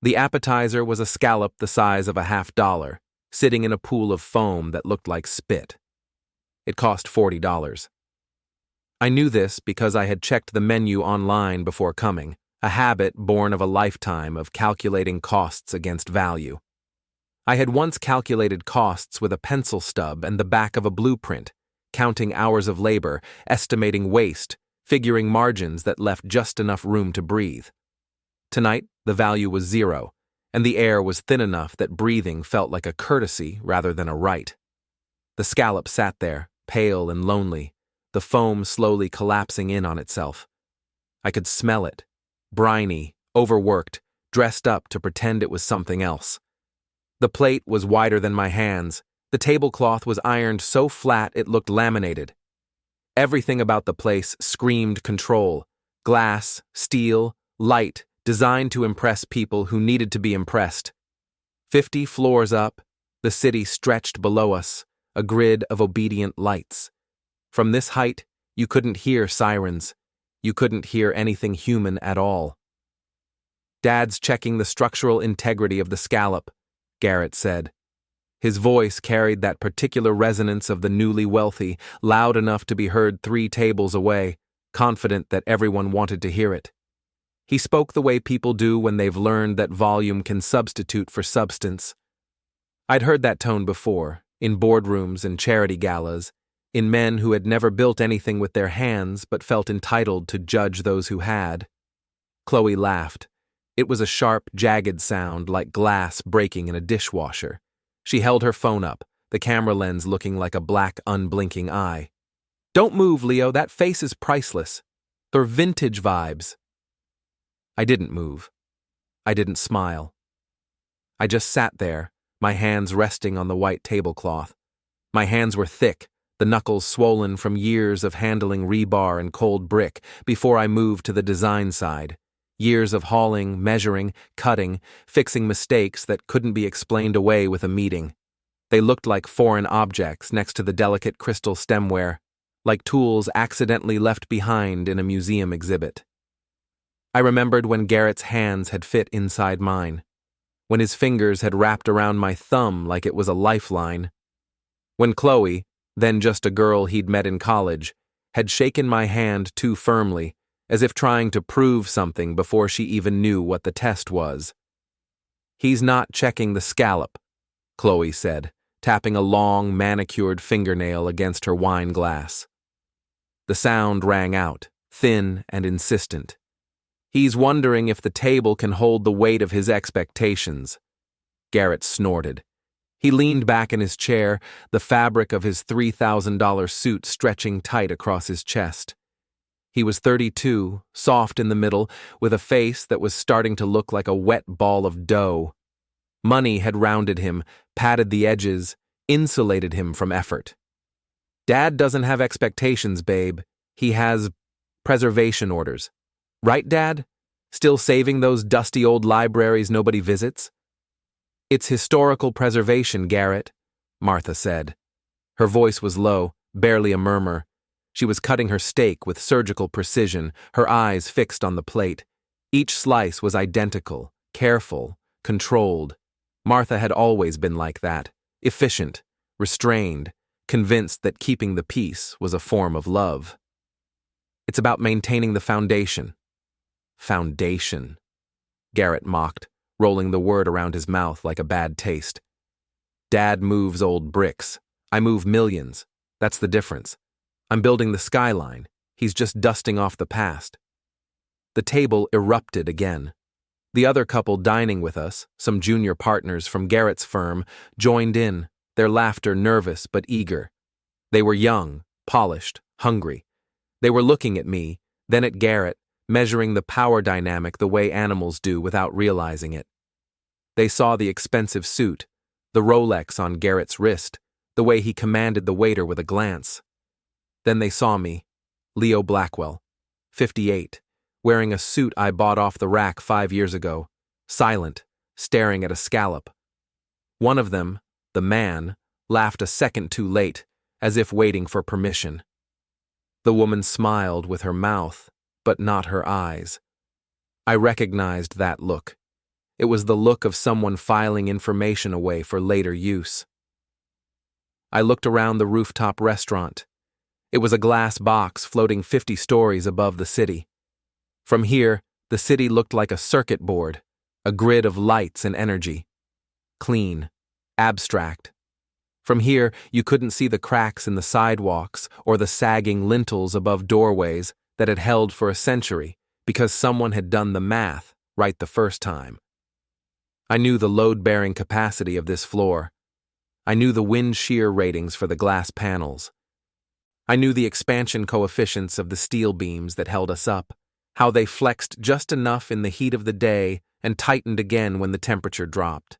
The appetizer was a scallop the size of a $50, sitting in a pool of foam that looked like spit. It cost $40. I knew this because I had checked the menu online before coming, a habit born of a lifetime of calculating costs against value. I had once calculated costs with a pencil stub and the back of a blueprint, counting hours of labor, estimating waste, figuring margins that left just enough room to breathe. Tonight, the value was zero, and the air was thin enough that breathing felt like a courtesy rather than a right. The scallop sat there, pale and lonely, the foam slowly collapsing in on itself. I could smell it, briny, overworked, dressed up to pretend it was something else. The plate was wider than my hands. The tablecloth was ironed so flat it looked laminated. Everything about the place screamed control. Glass, steel, light, designed to impress people who needed to be impressed. 50 floors up, the city stretched below us, a grid of obedient lights. From this height, you couldn't hear sirens. You couldn't hear anything human at all. "Dad's checking the structural integrity of the scallop," Garrett said. His voice carried that particular resonance of the newly wealthy, loud enough to be heard 3 tables away, confident that everyone wanted to hear it. He spoke the way people do when they've learned that volume can substitute for substance. I'd heard that tone before, in boardrooms and charity galas, in men who had never built anything with their hands but felt entitled to judge those who had. Chloe laughed. It was a sharp, jagged sound like glass breaking in a dishwasher. She held her phone up, the camera lens looking like a black, unblinking eye. "Don't move, Leo, that face is priceless. They're vintage vibes." I didn't move. I didn't smile. I just sat there, my hands resting on the white tablecloth. My hands were thick, the knuckles swollen from years of handling rebar and cold brick before I moved to the design side. Years of hauling, measuring, cutting, fixing mistakes that couldn't be explained away with a meeting. They looked like foreign objects next to the delicate crystal stemware, like tools accidentally left behind in a museum exhibit. I remembered when Garrett's hands had fit inside mine, when his fingers had wrapped around my thumb like it was a lifeline, when Chloe, then just a girl he'd met in college, had shaken my hand too firmly, as if trying to prove something before she even knew what the test was. "He's not checking the scallop," Chloe said, tapping a long, manicured fingernail against her wine glass. The sound rang out, thin and insistent. "He's wondering if the table can hold the weight of his expectations." Garrett snorted. He leaned back in his chair, the fabric of his $3,000 suit stretching tight across his chest. He was 32, soft in the middle, with a face that was starting to look like a wet ball of dough. Money had rounded him, padded the edges, insulated him from effort. "Dad doesn't have expectations, babe. He has preservation orders. Right, Dad? Still saving those dusty old libraries nobody visits?" "It's historical preservation, Garrett," Martha said. Her voice was low, barely a murmur. She was cutting her steak with surgical precision, her eyes fixed on the plate. Each slice was identical, careful, controlled. Martha had always been like that, efficient, restrained, convinced that keeping the peace was a form of love. "It's about maintaining the foundation." "Foundation," Garrett mocked, rolling the word around his mouth like a bad taste. "Dad moves old bricks. I move millions. That's the difference. I'm building the skyline. He's just dusting off the past." The table erupted again. The other couple dining with us, some junior partners from Garrett's firm, joined in, their laughter nervous but eager. They were young, polished, hungry. They were looking at me, then at Garrett, measuring the power dynamic the way animals do without realizing it. They saw the expensive suit, the Rolex on Garrett's wrist, the way he commanded the waiter with a glance. Then they saw me, Leo Blackwell, 58, wearing a suit I bought off the rack 5 years ago, silent, staring at a scallop. One of them, the man, laughed a second too late, as if waiting for permission. The woman smiled with her mouth, but not her eyes. I recognized that look. It was the look of someone filing information away for later use. I looked around the rooftop restaurant. It was a glass box floating 50 stories above the city. From here, the city looked like a circuit board, a grid of lights and energy. Clean, abstract. From here, you couldn't see the cracks in the sidewalks or the sagging lintels above doorways that had held for a century because someone had done the math right the first time. I knew the load-bearing capacity of this floor. I knew the wind shear ratings for the glass panels. I knew the expansion coefficients of the steel beams that held us up, how they flexed just enough in the heat of the day and tightened again when the temperature dropped.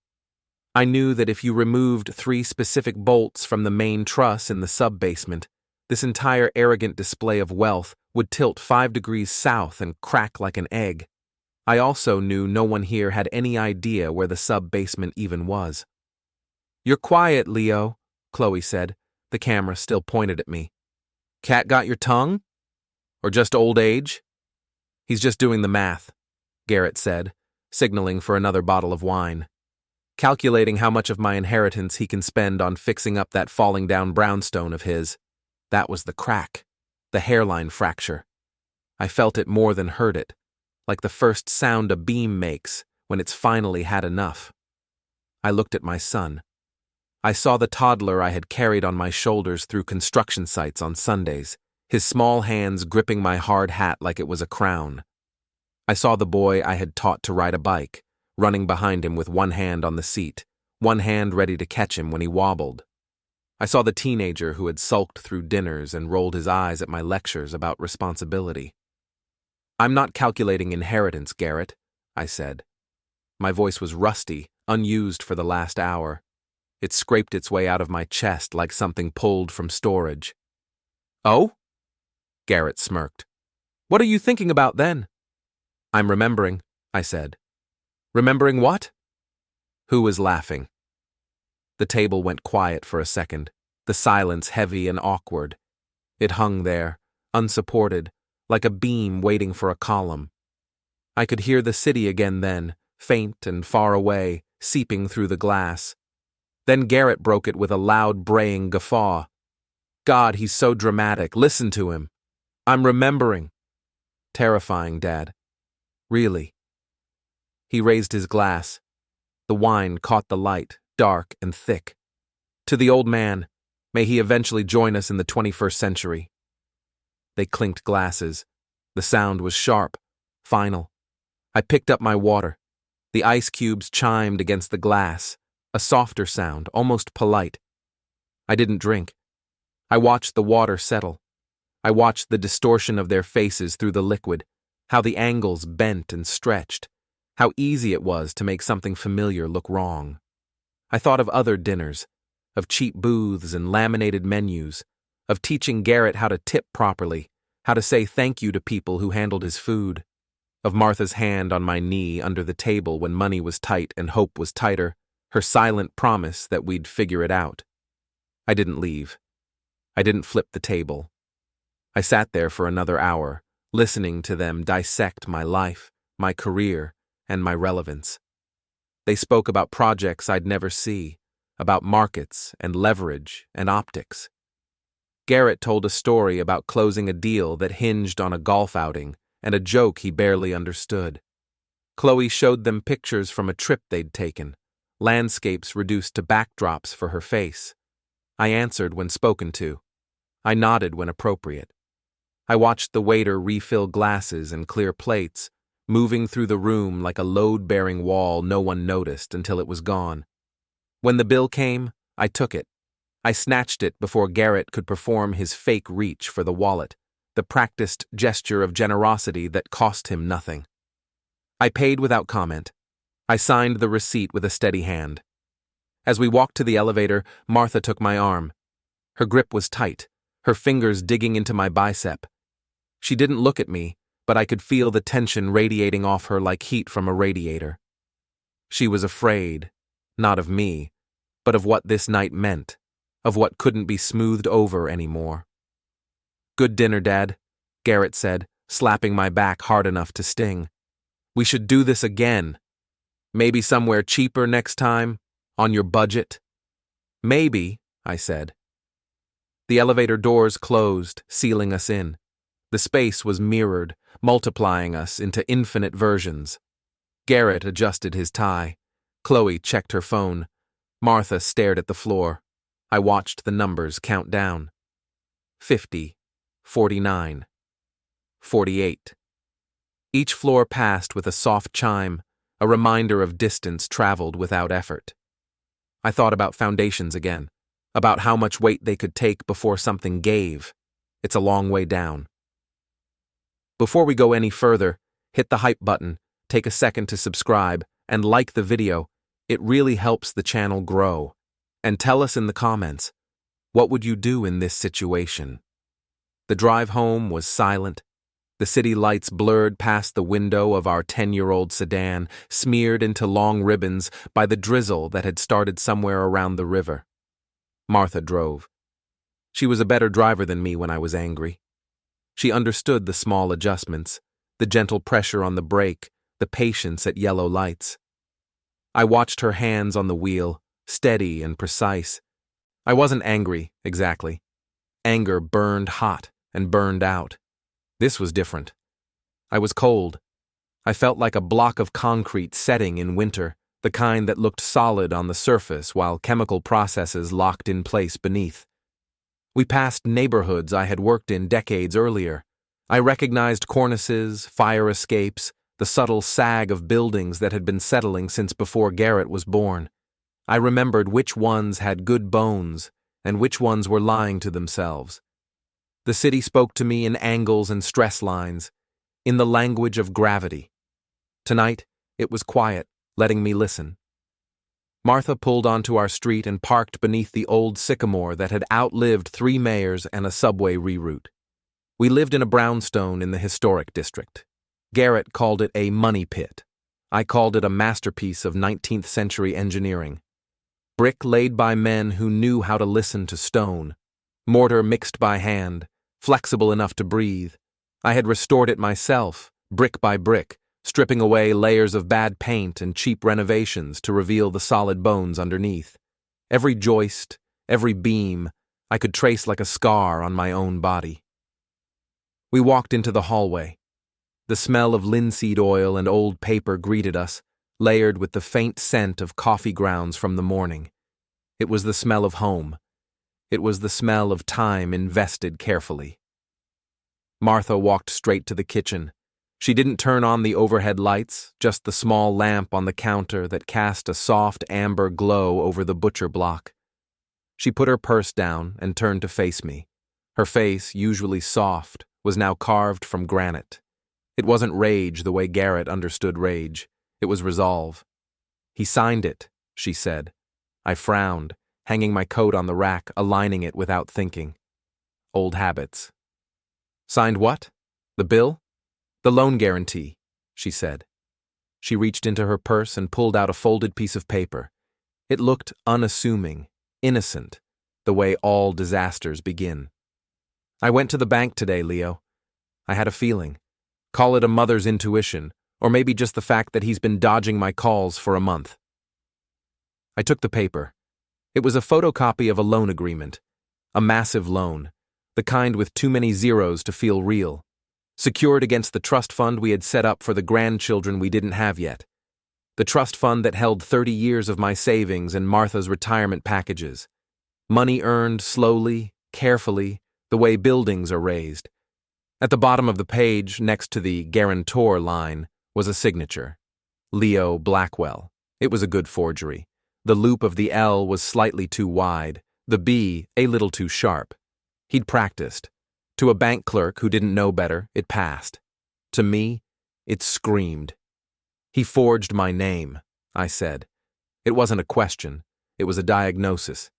I knew that if you removed 3 specific bolts from the main truss in the sub-basement, this entire arrogant display of wealth would tilt 5 degrees south and crack like an egg. I also knew no one here had any idea where the sub-basement even was. "You're quiet, Leo," Chloe said, the camera still pointed at me. "Cat got your tongue? Or just old age?" "He's just doing the math," Garrett said, signaling for another bottle of wine. "Calculating how much of my inheritance he can spend on fixing up that falling down brownstone of his." That was the crack, the hairline fracture. I felt it more than heard it, like the first sound a beam makes when it's finally had enough. I looked at my son. I saw the toddler I had carried on my shoulders through construction sites on Sundays, his small hands gripping my hard hat like it was a crown. I saw the boy I had taught to ride a bike, running behind him with one hand on the seat, one hand ready to catch him when he wobbled. I saw the teenager who had sulked through dinners and rolled his eyes at my lectures about responsibility. "I'm not calculating inheritance, Garrett," I said. My voice was rusty, unused for the last hour. It scraped its way out of my chest like something pulled from storage. "Oh?" Garrett smirked. "What are you thinking about then?" "I'm remembering," I said. "Remembering what?" Who was laughing? The table went quiet for a second, the silence heavy and awkward. It hung there, unsupported, like a beam waiting for a column. I could hear the city again then, faint and far away, seeping through the glass. Then Garrett broke it with a loud braying guffaw. "God, he's so dramatic. Listen to him." "I'm remembering." "Terrifying, Dad." "Really?" He raised his glass. The wine caught the light, dark and thick. "To the old man, may he eventually join us in the 21st century." They clinked glasses. The sound was sharp, final. I picked up my water. The ice cubes chimed against the glass, a softer sound, almost polite. I didn't drink. I watched the water settle. I watched the distortion of their faces through the liquid, how the angles bent and stretched, how easy it was to make something familiar look wrong. I thought of other dinners, of cheap booths and laminated menus, of teaching Garrett how to tip properly, how to say thank you to people who handled his food, of Martha's hand on my knee under the table when money was tight and hope was tighter, her silent promise that we'd figure it out. I didn't leave. I didn't flip the table. I sat there for another hour, listening to them dissect my life, my career, and my relevance. They spoke about projects I'd never see, about markets and leverage and optics. Garrett told a story about closing a deal that hinged on a golf outing and a joke he barely understood. Chloe showed them pictures from a trip they'd taken, landscapes reduced to backdrops for her face. I answered when spoken to. I nodded when appropriate. I watched the waiter refill glasses and clear plates, moving through the room like a load-bearing wall no one noticed until it was gone. When the bill came, I took it. I snatched it before Garrett could perform his fake reach for the wallet, the practiced gesture of generosity that cost him nothing. I paid without comment. I signed the receipt with a steady hand. As we walked to the elevator, Martha took my arm. Her grip was tight, her fingers digging into my bicep. She didn't look at me, but I could feel the tension radiating off her like heat from a radiator. She was afraid, not of me, but of what this night meant, of what couldn't be smoothed over anymore. "Good dinner, Dad," Garrett said, slapping my back hard enough to sting. "We should do this again." Maybe somewhere cheaper next time? On your budget? Maybe, I said. The elevator doors closed, sealing us in. The space was mirrored, multiplying us into infinite versions. Garrett adjusted his tie. Chloe checked her phone. Martha stared at the floor. I watched the numbers count down. 50, 49, 48. Each floor passed with a soft chime, a reminder of distance traveled without effort. I thought about foundations again, about how much weight they could take before something gave. It's a long way down. Before we go any further, hit the hype button, take a second to subscribe, and like the video. It really helps the channel grow. And tell us in the comments, what would you do in this situation? The drive home was silent. The city lights blurred past the window of our 10-year-old sedan, smeared into long ribbons by the drizzle that had started somewhere around the river. Martha drove. She was a better driver than me when I was angry. She understood the small adjustments, the gentle pressure on the brake, the patience at yellow lights. I watched her hands on the wheel, steady and precise. I wasn't angry, exactly. Anger burned hot and burned out. This was different. I was cold. I felt like a block of concrete setting in winter, the kind that looked solid on the surface while chemical processes locked in place beneath. We passed neighborhoods I had worked in decades earlier. I recognized cornices, fire escapes, the subtle sag of buildings that had been settling since before Garrett was born. I remembered which ones had good bones and which ones were lying to themselves. The city spoke to me in angles and stress lines, in the language of gravity. Tonight, it was quiet, letting me listen. Martha pulled onto our street and parked beneath the old sycamore that had outlived 3 mayors and a subway reroute. We lived in a brownstone in the historic district. Garrett called it a money pit. I called it a masterpiece of 19th century engineering. Brick laid by men who knew how to listen to stone. Mortar mixed by hand, flexible enough to breathe. I had restored it myself, brick by brick, stripping away layers of bad paint and cheap renovations to reveal the solid bones underneath. Every joist, every beam, I could trace like a scar on my own body. We walked into the hallway. The smell of linseed oil and old paper greeted us, layered with the faint scent of coffee grounds from the morning. It was the smell of home. It was the smell of time invested carefully. Martha walked straight to the kitchen. She didn't turn on the overhead lights, just the small lamp on the counter that cast a soft amber glow over the butcher block. She put her purse down and turned to face me. Her face, usually soft, was now carved from granite. It wasn't rage the way Garrett understood rage. It was resolve. He signed it, she said. I frowned, hanging my coat on the rack, aligning it without thinking. Old habits. Signed what? The bill? The loan guarantee, she said. She reached into her purse and pulled out a folded piece of paper. It looked unassuming, innocent, the way all disasters begin. I went to the bank today, Leo. I had a feeling. Call it a mother's intuition, or maybe just the fact that he's been dodging my calls for a month. I took the paper. It was a photocopy of a loan agreement. A massive loan, the kind with too many zeros to feel real. Secured against the trust fund we had set up for the grandchildren we didn't have yet. The trust fund that held 30 years of my savings and Martha's retirement packages. Money earned slowly, carefully, the way buildings are raised. At the bottom of the page, next to the guarantor line, was a signature. Leo Blackwell. It was a good forgery. The loop of the L was slightly too wide, the B a little too sharp. He'd practiced. To a bank clerk who didn't know better, it passed. To me, it screamed. He forged my name, I said. It wasn't a question. It was a diagnosis.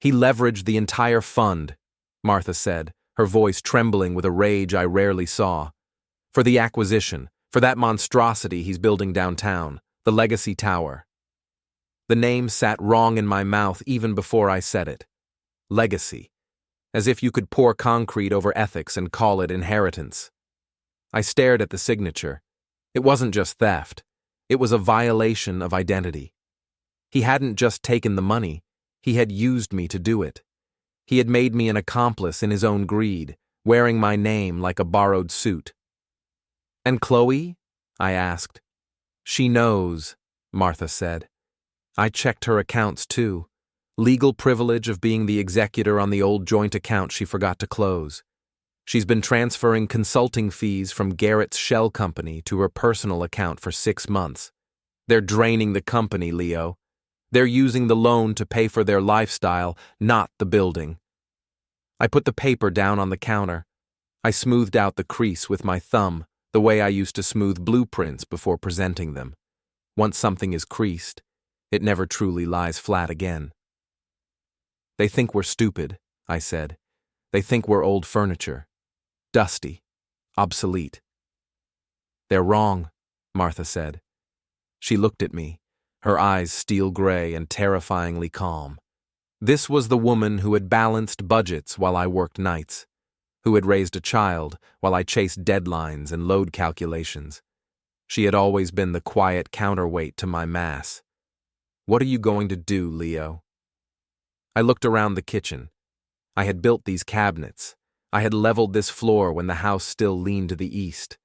He leveraged the entire fund, Martha said, her voice trembling with a rage I rarely saw. For the acquisition, for that monstrosity he's building downtown, the Legacy Tower. The name sat wrong in my mouth even before I said it. Legacy. As if you could pour concrete over ethics and call it inheritance. I stared at the signature. It wasn't just theft. It was a violation of identity. He hadn't just taken the money, he had used me to do it. He had made me an accomplice in his own greed, wearing my name like a borrowed suit. "And Chloe?" I asked. "She knows," Martha said. "I checked her accounts too. Legal privilege of being the executor on the old joint account she forgot to close. She's been transferring consulting fees from Garrett's shell company to her personal account for 6 months. They're draining the company, Leo. They're using the loan to pay for their lifestyle, not the building." I put the paper down on the counter. I smoothed out the crease with my thumb, the way I used to smooth blueprints before presenting them. Once something is creased, it never truly lies flat again. "They think we're stupid," I said. "They think we're old furniture. Dusty. Obsolete." "They're wrong," Martha said. She looked at me, her eyes steel gray and terrifyingly calm. This was the woman who had balanced budgets while I worked nights, who had raised a child while I chased deadlines and load calculations. She had always been the quiet counterweight to my mass. "What are you going to do, Leo?" I looked around the kitchen. I had built these cabinets. I had leveled this floor when the house still leaned to the east.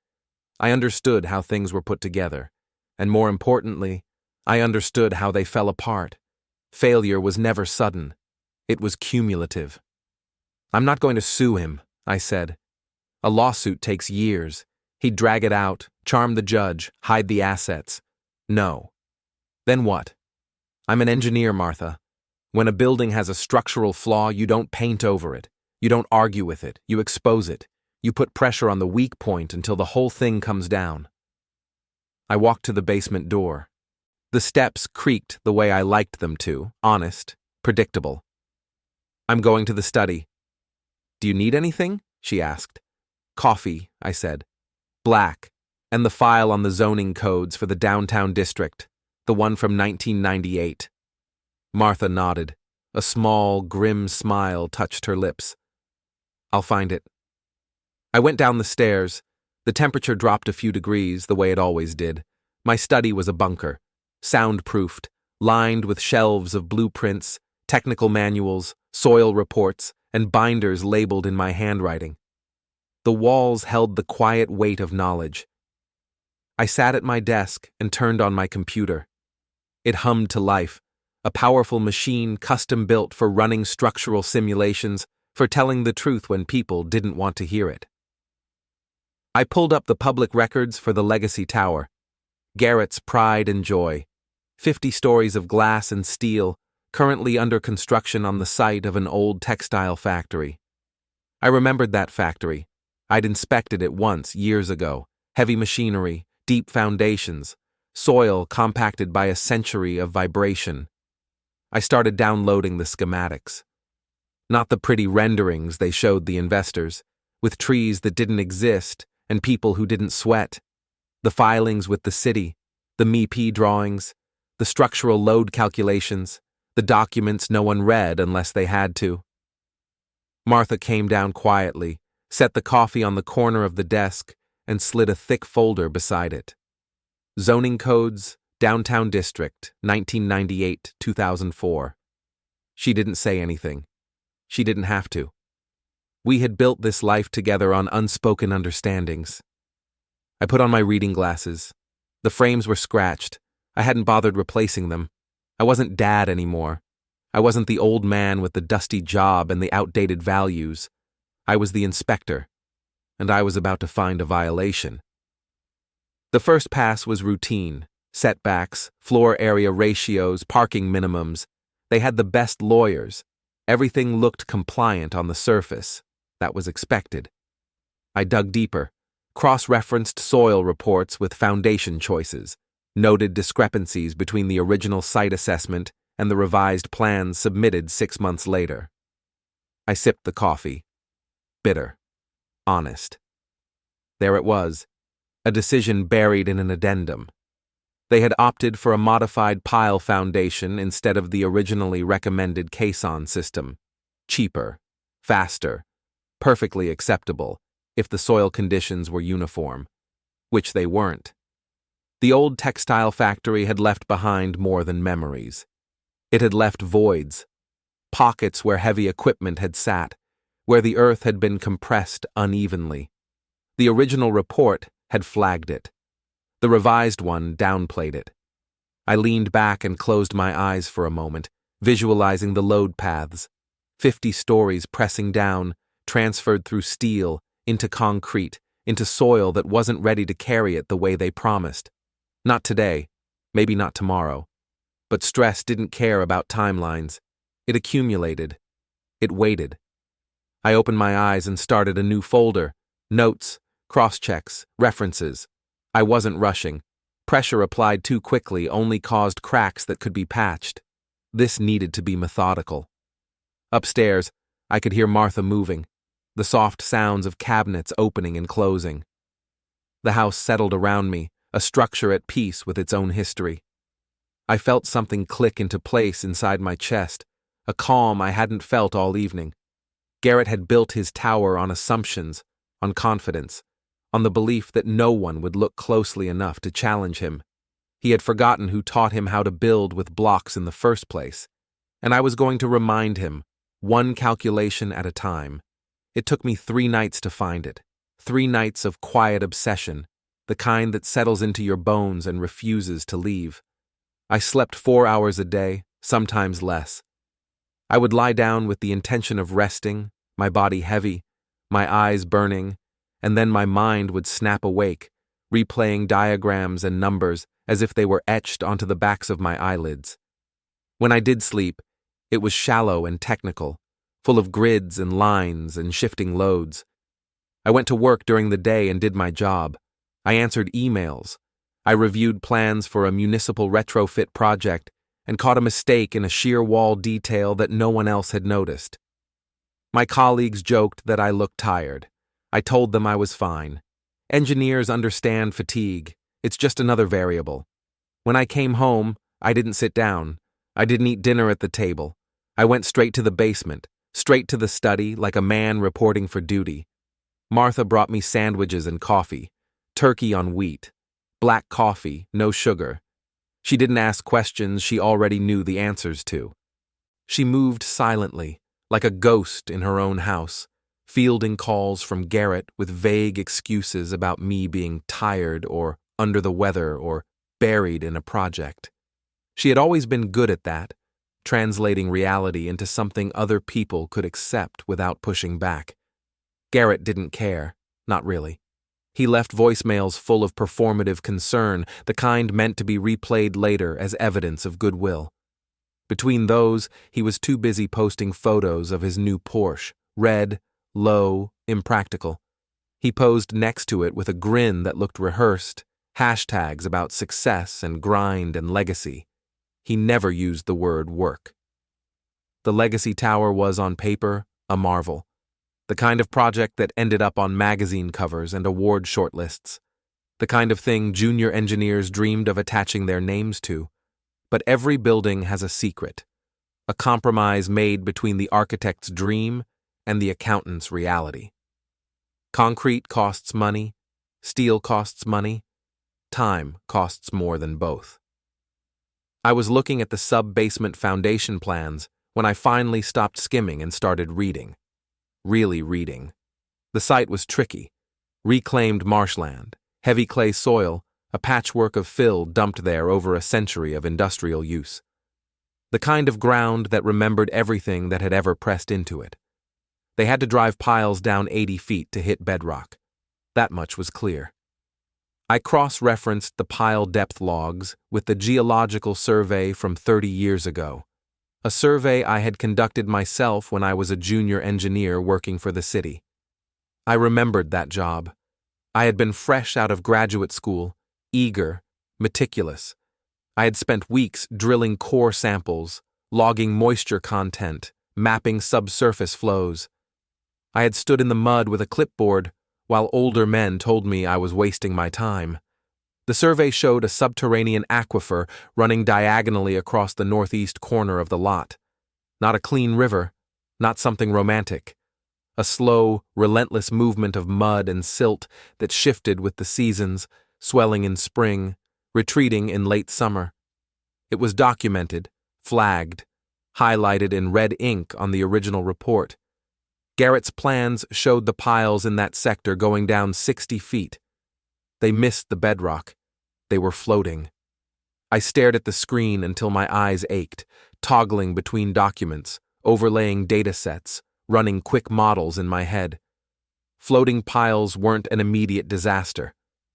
I understood how things were put together, and more importantly, I understood how they fell apart. Failure was never sudden. It was cumulative. "I'm not going to sue him," I said. "A lawsuit takes years. He'd drag it out, charm the judge, hide the assets. No." "Then what?" "I'm an engineer, Martha. When a building has a structural flaw, you don't paint over it. You don't argue with it. You expose it. You put pressure on the weak point until the whole thing comes down." I walked to the basement door. The steps creaked the way I liked them to, honest, predictable. "I'm going to the study." "Do you need anything?" she asked. "Coffee," I said. "Black, and the file on the zoning codes for the downtown district, the one from 1998. Martha nodded. A small, grim smile touched her lips. "I'll find it." I went down the stairs. The temperature dropped a few degrees, the way it always did. My study was a bunker, soundproofed, lined with shelves of blueprints, technical manuals, soil reports, and binders labeled in my handwriting. The walls held the quiet weight of knowledge. I sat at my desk and turned on my computer. It hummed to life, a powerful machine custom-built for running structural simulations, for telling the truth when people didn't want to hear it. I pulled up the public records for the Legacy Tower. Garrett's pride and joy. 50 stories of glass and steel, currently under construction on the site of an old textile factory. I remembered that factory. I'd inspected it once, years ago. Heavy machinery, deep foundations, soil compacted by a century of vibration. I started downloading the schematics. Not the pretty renderings they showed the investors, with trees that didn't exist and people who didn't sweat. The filings with the city, the MEP drawings, the structural load calculations, the documents no one read unless they had to. Martha came down quietly, set the coffee on the corner of the desk, and slid a thick folder beside it. Zoning codes, Downtown District, 1998-2004. She didn't say anything. She didn't have to. We had built this life together on unspoken understandings. I put on my reading glasses. The frames were scratched. I hadn't bothered replacing them. I wasn't Dad anymore. I wasn't the old man with the dusty job and the outdated values. I was the inspector, and I was about to find a violation. The first pass was routine. Setbacks, floor area ratios, parking minimums. They had the best lawyers. Everything looked compliant on the surface. That was expected. I dug deeper, cross-referenced soil reports with foundation choices, noted discrepancies between the original site assessment and the revised plans submitted 6 months later. I sipped the coffee. Bitter. Honest. There it was, a decision buried in an addendum. They had opted for a modified pile foundation instead of the originally recommended caisson system. Cheaper, faster, perfectly acceptable if the soil conditions were uniform, which they weren't. The old textile factory had left behind more than memories. It had left voids, pockets where heavy equipment had sat, where the earth had been compressed unevenly. The original report had flagged it. The revised one downplayed it. I leaned back and closed my eyes for a moment, visualizing the load paths, 50 stories pressing down, transferred through steel, into concrete, into soil that wasn't ready to carry it the way they promised. Not today, maybe not tomorrow. But stress didn't care about timelines. It accumulated. It waited. I opened my eyes and started a new folder. Notes, cross-checks, references. I wasn't rushing. Pressure applied too quickly only caused cracks that could be patched. This needed to be methodical. Upstairs, I could hear Martha moving, the soft sounds of cabinets opening and closing. The house settled around me, a structure at peace with its own history. I felt something click into place inside my chest, a calm I hadn't felt all evening. Garrett had built his tower on assumptions, on confidence, on the belief that no one would look closely enough to challenge him. He had forgotten who taught him how to build with blocks in the first place, and I was going to remind him, one calculation at a time. It took me 3 nights to find it, 3 nights of quiet obsession, the kind that settles into your bones and refuses to leave. I slept 4 hours a day, sometimes less. I would lie down with the intention of resting, my body heavy, my eyes burning, and then my mind would snap awake, replaying diagrams and numbers as if they were etched onto the backs of my eyelids. When I did sleep, it was shallow and technical, full of grids and lines and shifting loads. I went to work during the day and did my job. I answered emails. I reviewed plans for a municipal retrofit project and caught a mistake in a shear wall detail that no one else had noticed. My colleagues joked that I looked tired. I told them I was fine. Engineers understand fatigue. It's just another variable. When I came home, I didn't sit down. I didn't eat dinner at the table. I went straight to the basement, straight to the study like a man reporting for duty. Martha brought me sandwiches and coffee, turkey on wheat, black coffee, no sugar. She didn't ask questions she already knew the answers to. She moved silently, like a ghost in her own house, fielding calls from Garrett with vague excuses about me being tired or under the weather or buried in a project. She had always been good at that, translating reality into something other people could accept without pushing back. Garrett didn't care, not really. He left voicemails full of performative concern, the kind meant to be replayed later as evidence of goodwill. Between those, he was too busy posting photos of his new Porsche, red, low, impractical. He posed next to it with a grin that looked rehearsed, hashtags about success and grind and legacy. He never used the word work. The Legacy Tower was, on paper, a marvel. The kind of project that ended up on magazine covers and award shortlists. The kind of thing junior engineers dreamed of attaching their names to. But every building has a secret, a compromise made between the architect's dream and the accountant's reality. Concrete costs money, steel costs money, time costs more than both. I was looking at the sub-basement foundation plans when I finally stopped skimming and started reading. Really reading. The site was tricky. Reclaimed marshland, heavy clay soil, a patchwork of fill dumped there over a century of industrial use. The kind of ground that remembered everything that had ever pressed into it. They had to drive piles down 80 feet to hit bedrock. That much was clear. I cross-referenced the pile depth logs with the geological survey from 30 years ago. A survey I had conducted myself when I was a junior engineer working for the city. I remembered that job. I had been fresh out of graduate school, eager, meticulous. I had spent weeks drilling core samples, logging moisture content, mapping subsurface flows. I had stood in the mud with a clipboard while older men told me I was wasting my time. The survey showed a subterranean aquifer running diagonally across the northeast corner of the lot. Not a clean river, not something romantic. A slow, relentless movement of mud and silt that shifted with the seasons, swelling in spring, retreating in late summer. It was documented, flagged, highlighted in red ink on the original report. Garrett's plans showed the piles in that sector going down 60 feet. They missed the bedrock. They were floating. I stared at the screen until my eyes ached, toggling between documents, overlaying datasets, running quick models in my head. Floating piles weren't an immediate disaster.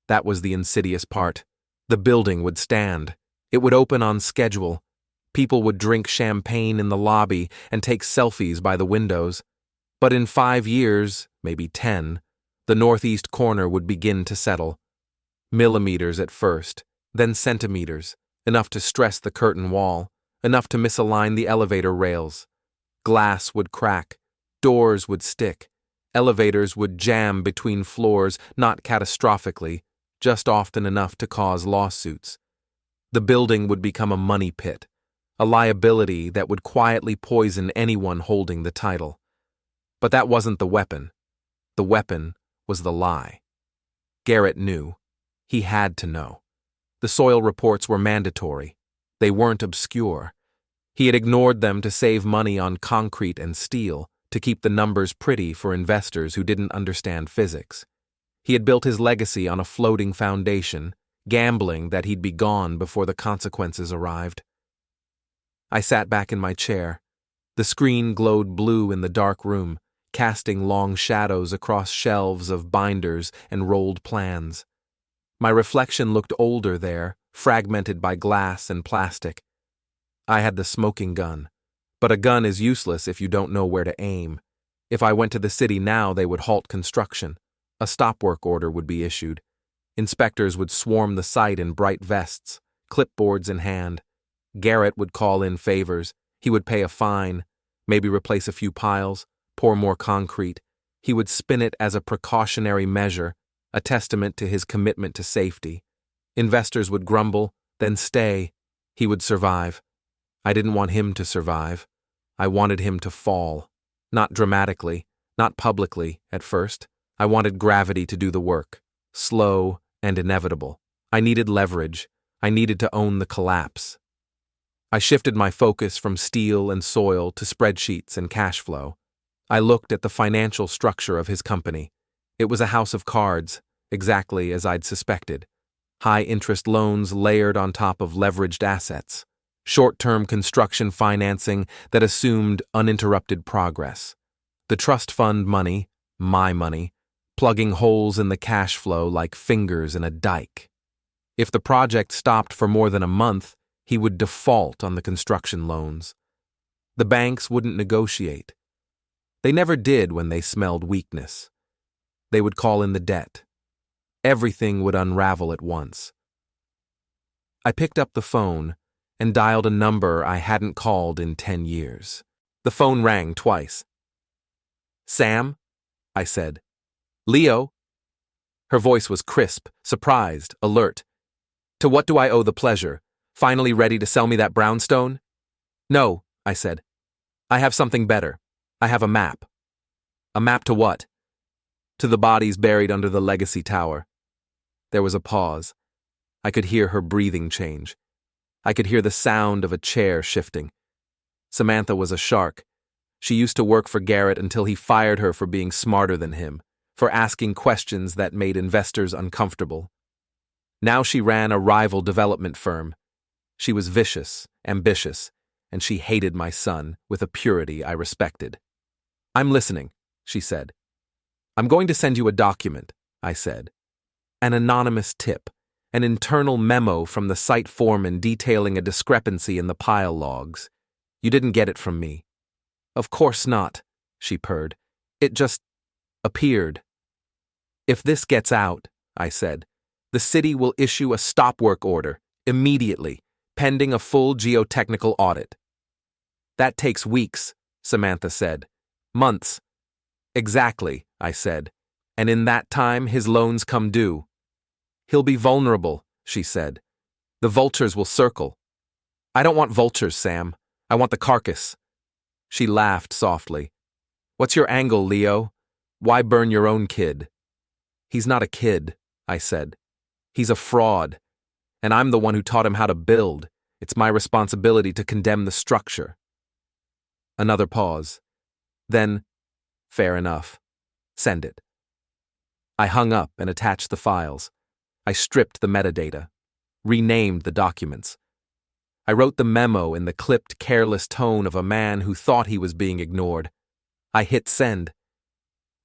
That was the insidious part. The building would stand. It would open on schedule. People would drink champagne in the lobby and take selfies by the windows. But in 5 years, maybe 10, the northeast corner would begin to settle. Millimeters at first, then centimeters, enough to stress the curtain wall, enough to misalign the elevator rails. Glass would crack, doors would stick, elevators would jam between floors, not catastrophically, just often enough to cause lawsuits. The building would become a money pit, a liability that would quietly poison anyone holding the title. But that wasn't the weapon. The weapon was the lie. Garrett knew. He had to know. The soil reports were mandatory. They weren't obscure. He had ignored them to save money on concrete and steel, to keep the numbers pretty for investors who didn't understand physics. He had built his legacy on a floating foundation, gambling that he'd be gone before the consequences arrived. I sat back in my chair. The screen glowed blue in the dark room, casting long shadows across shelves of binders and rolled plans. My reflection looked older there, fragmented by glass and plastic. I had the smoking gun, but a gun is useless if you don't know where to aim. If I went to the city now, they would halt construction. A stop work order would be issued. Inspectors would swarm the site in bright vests, clipboards in hand. Garrett would call in favors. He would pay a fine, maybe replace a few piles, pour more concrete. He would spin it as a precautionary measure, a testament to his commitment to safety. Investors would grumble, then stay. He would survive. I didn't want him to survive. I wanted him to fall. Not dramatically, not publicly, at first. I wanted gravity to do the work. Slow and inevitable. I needed leverage. I needed to own the collapse. I shifted my focus from steel and soil to spreadsheets and cash flow. I looked at the financial structure of his company. It was a house of cards, exactly as I'd suspected. High-interest loans layered on top of leveraged assets. Short-term construction financing that assumed uninterrupted progress. The trust fund money, my money, plugging holes in the cash flow like fingers in a dike. If the project stopped for more than a month, he would default on the construction loans. The banks wouldn't negotiate. They never did when they smelled weakness. They would call in the debt. Everything would unravel at once. I picked up the phone and dialed a number I hadn't called in 10 years. The phone rang twice. "Sam?" I said. "Leo?" Her voice was crisp, surprised, alert. "To what do I owe the pleasure? Finally ready to sell me that brownstone?" "No," I said. "I have something better. I have a map." "A map to what?" "To the bodies buried under the Legacy Tower." There was a pause. I could hear her breathing change. I could hear the sound of a chair shifting. Samantha was a shark. She used to work for Garrett until he fired her for being smarter than him, for asking questions that made investors uncomfortable. Now she ran a rival development firm. She was vicious, ambitious, and she hated my son with a purity I respected. "I'm listening," she said. "I'm going to send you a document," I said. An anonymous tip, an internal memo from the site foreman detailing a discrepancy in the pile logs. "You didn't get it from me." "Of course not," she purred. "It just appeared." "If this gets out," I said, "the city will issue a stop work order, immediately, pending a full geotechnical audit." "That takes weeks," Samantha said. "Months." "Exactly," I said. "And in that time, his loans come due." "He'll be vulnerable," she said. "The vultures will circle." "I don't want vultures, Sam. I want the carcass." She laughed softly. "What's your angle, Leo? Why burn your own kid?" "He's not a kid," I said. "He's a fraud. And I'm the one who taught him how to build. It's my responsibility to condemn the structure. Another pause. Then, fair enough. Send it. I hung up and attached the files. I stripped the metadata, renamed the documents. I wrote the memo in the clipped, careless tone of a man who thought he was being ignored. I hit send.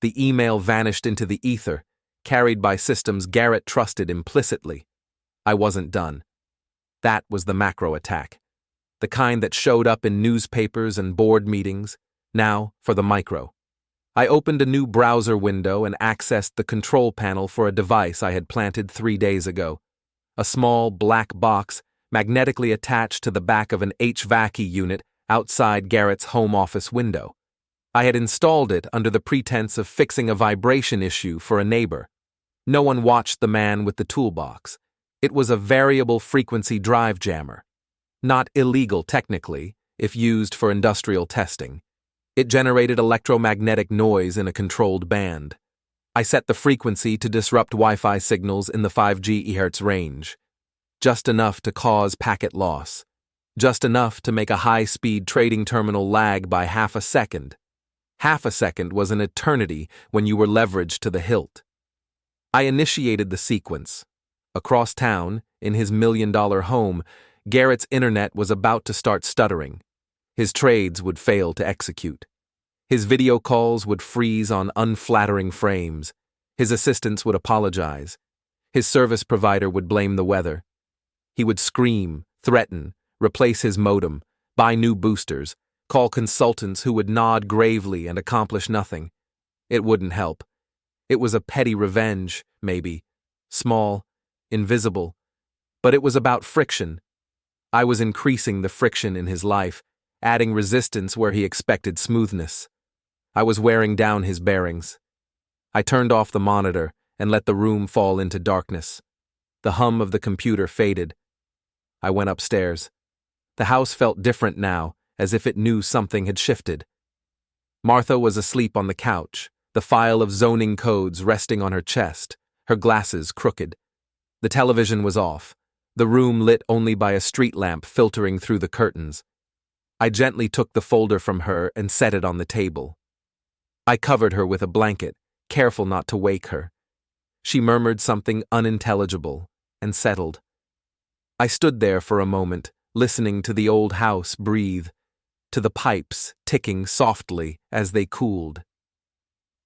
The email vanished into the ether, carried by systems Garrett trusted implicitly. I wasn't done. That was the macro attack, the kind that showed up in newspapers and board meetings. Now for the micro. I opened a new browser window and accessed the control panel for a device I had planted 3 days ago. A small black box magnetically attached to the back of an HVAC unit outside Garrett's home office window. I had installed it under the pretense of fixing a vibration issue for a neighbor. No one watched the man with the toolbox. It was a variable frequency drive jammer. Not illegal technically, if used for industrial testing. It generated electromagnetic noise in a controlled band. I set the frequency to disrupt Wi-Fi signals in the 5G GHz range. Just enough to cause packet loss. Just enough to make a high-speed trading terminal lag by half a second. Half a second was an eternity when you were leveraged to the hilt. I initiated the sequence. Across town, in his $1 million home, Garrett's internet was about to start stuttering. His trades would fail to execute. His video calls would freeze on unflattering frames. His assistants would apologize. His service provider would blame the weather. He would scream, threaten, replace his modem, buy new boosters, call consultants who would nod gravely and accomplish nothing. It wouldn't help. It was a petty revenge, maybe. Small, invisible. But it was about friction. I was increasing the friction in his life, adding resistance where he expected smoothness. I was wearing down his bearings. I turned off the monitor and let the room fall into darkness. The hum of the computer faded. I went upstairs. The house felt different now, as if it knew something had shifted. Martha was asleep on the couch, the file of zoning codes resting on her chest, her glasses crooked. The television was off, the room lit only by a street lamp filtering through the curtains. I gently took the folder from her and set it on the table. I covered her with a blanket, careful not to wake her. She murmured something unintelligible and settled. I stood there for a moment, listening to the old house breathe, to the pipes ticking softly as they cooled.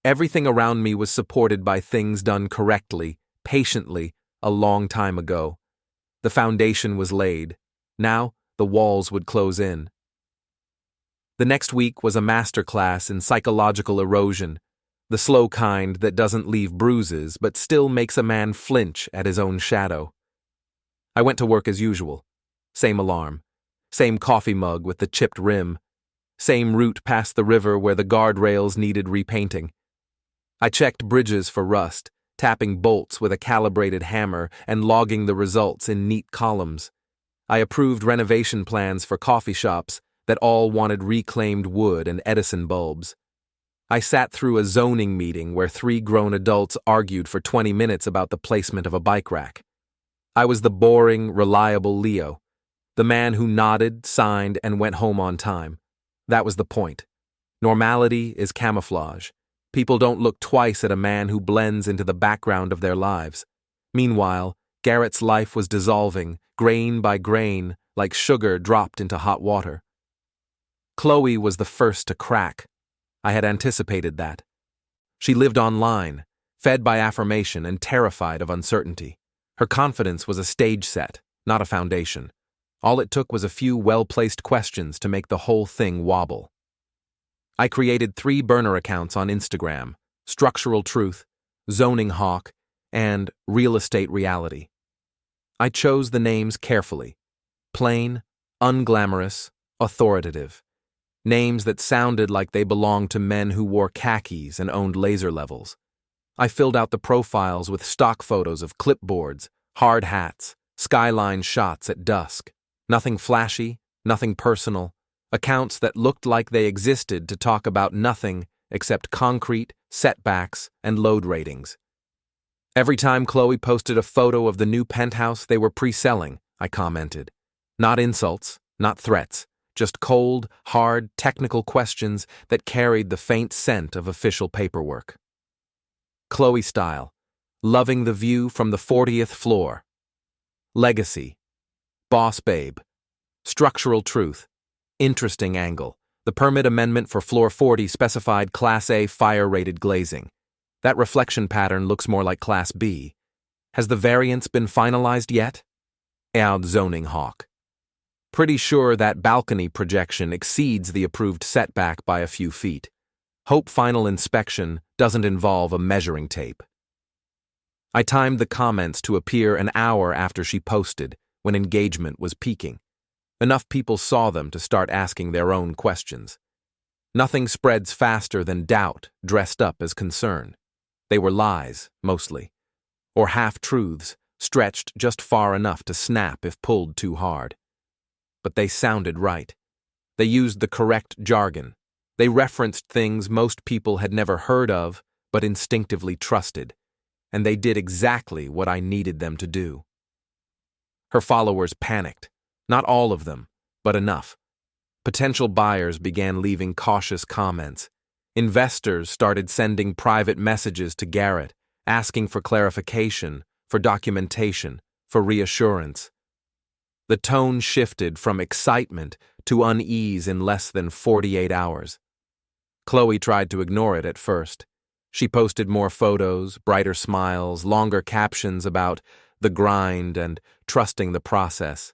Everything around me was supported by things done correctly, patiently, a long time ago. The foundation was laid. Now, the walls would close in. The next week was a masterclass in psychological erosion, the slow kind that doesn't leave bruises but still makes a man flinch at his own shadow. I went to work as usual. Same alarm. Same coffee mug with the chipped rim. Same route past the river where the guardrails needed repainting. I checked bridges for rust, tapping bolts with a calibrated hammer and logging the results in neat columns. I approved renovation plans for coffee shops that all wanted reclaimed wood and Edison bulbs. I sat through a zoning meeting where 3 grown adults argued for 20 minutes about the placement of a bike rack. I was the boring, reliable Leo, the man who nodded, signed, and went home on time. That was the point. Normality is camouflage. People don't look twice at a man who blends into the background of their lives. Meanwhile, Garrett's life was dissolving, grain by grain, like sugar dropped into hot water. Chloe was the first to crack. I had anticipated that. She lived online, fed by affirmation and terrified of uncertainty. Her confidence was a stage set, not a foundation. All it took was a few well-placed questions to make the whole thing wobble. I created 3 burner accounts on Instagram: Structural Truth, Zoning Hawk, and Real Estate Reality. I chose the names carefully. Plain, unglamorous, authoritative. Names that sounded like they belonged to men who wore khakis and owned laser levels. I filled out the profiles with stock photos of clipboards, hard hats, skyline shots at dusk. Nothing flashy, nothing personal. Accounts that looked like they existed to talk about nothing except concrete, setbacks, and load ratings. Every time Chloe posted a photo of the new penthouse they were pre-selling, I commented. Not insults, not threats, just cold, hard, technical questions that carried the faint scent of official paperwork. Chloe style, loving the view from the 40th floor. Legacy, boss babe, structural truth, interesting angle. The permit amendment for floor 40 specified Class A fire-rated glazing. That reflection pattern looks more like Class B. Has the variance been finalized yet? Out zoning hawk. Pretty sure that balcony projection exceeds the approved setback by a few feet. Hope final inspection doesn't involve a measuring tape. I timed the comments to appear an hour after she posted, when engagement was peaking. Enough people saw them to start asking their own questions. Nothing spreads faster than doubt dressed up as concern. They were lies, mostly, or half-truths stretched just far enough to snap if pulled too hard. But they sounded right. They used the correct jargon. They referenced things most people had never heard of but instinctively trusted, and they did exactly what I needed them to do. Her followers panicked. Not all of them, but enough. Potential buyers began leaving cautious comments. Investors started sending private messages to Garrett, asking for clarification, for documentation, for reassurance. The tone shifted from excitement to unease in less than 48 hours. Chloe tried to ignore it at first. She posted more photos, brighter smiles, longer captions about the grind and trusting the process.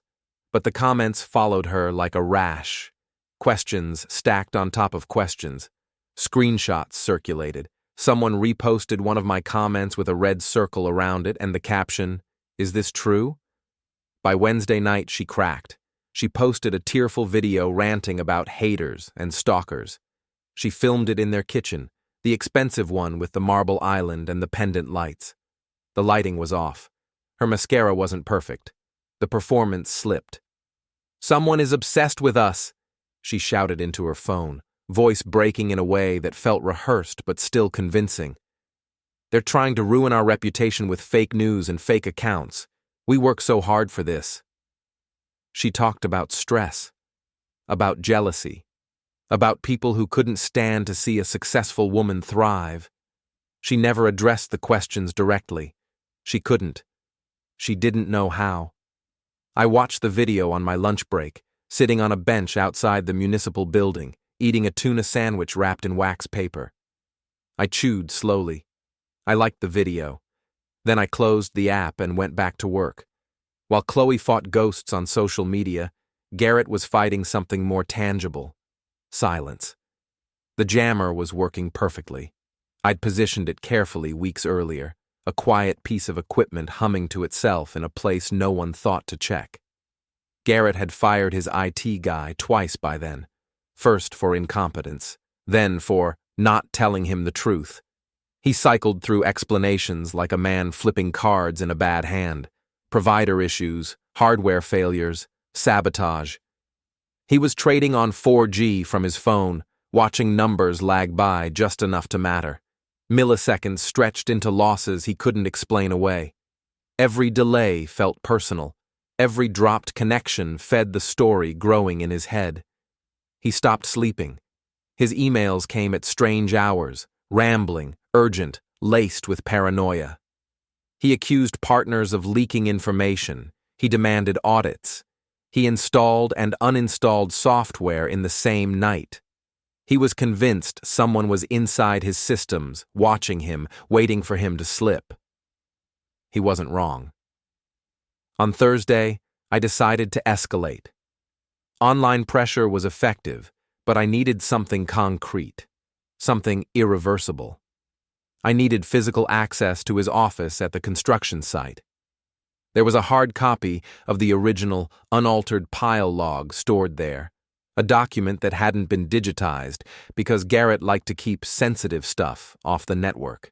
But the comments followed her like a rash. Questions stacked on top of questions. Screenshots circulated. Someone reposted one of my comments with a red circle around it and the caption, "Is this true?" By Wednesday night, she cracked. She posted a tearful video ranting about haters and stalkers. She filmed it in their kitchen, the expensive one with the marble island and the pendant lights. The lighting was off. Her mascara wasn't perfect. The performance slipped. "Someone is obsessed with us," she shouted into her phone, voice breaking in a way that felt rehearsed but still convincing. "They're trying to ruin our reputation with fake news and fake accounts. We work so hard for this." She talked about stress, about jealousy, about people who couldn't stand to see a successful woman thrive. She never addressed the questions directly. She couldn't. She didn't know how. I watched the video on my lunch break, sitting on a bench outside the municipal building, eating a tuna sandwich wrapped in wax paper. I chewed slowly. I liked the video. Then I closed the app and went back to work. While Chloe fought ghosts on social media, Garrett was fighting something more tangible. Silence. The jammer was working perfectly. I'd positioned it carefully weeks earlier. A quiet piece of equipment humming to itself in a place no one thought to check. Garrett had fired his IT guy twice by then, first for incompetence, then for not telling him the truth. He cycled through explanations like a man flipping cards in a bad hand, provider issues, hardware failures, sabotage. He was trading on 4G from his phone, watching numbers lag by just enough to matter. Milliseconds stretched into losses he couldn't explain away. Every delay felt personal. Every dropped connection fed the story growing in his head. He stopped sleeping. His emails came at strange hours, rambling, urgent, laced with paranoia. He accused partners of leaking information. He demanded audits. He installed and uninstalled software in the same night. He was convinced someone was inside his systems, watching him, waiting for him to slip. He wasn't wrong. On Thursday, I decided to escalate. Online pressure was effective, but I needed something concrete, something irreversible. I needed physical access to his office at the construction site. There was a hard copy of the original, unaltered pile log stored there. A document that hadn't been digitized because Garrett liked to keep sensitive stuff off the network.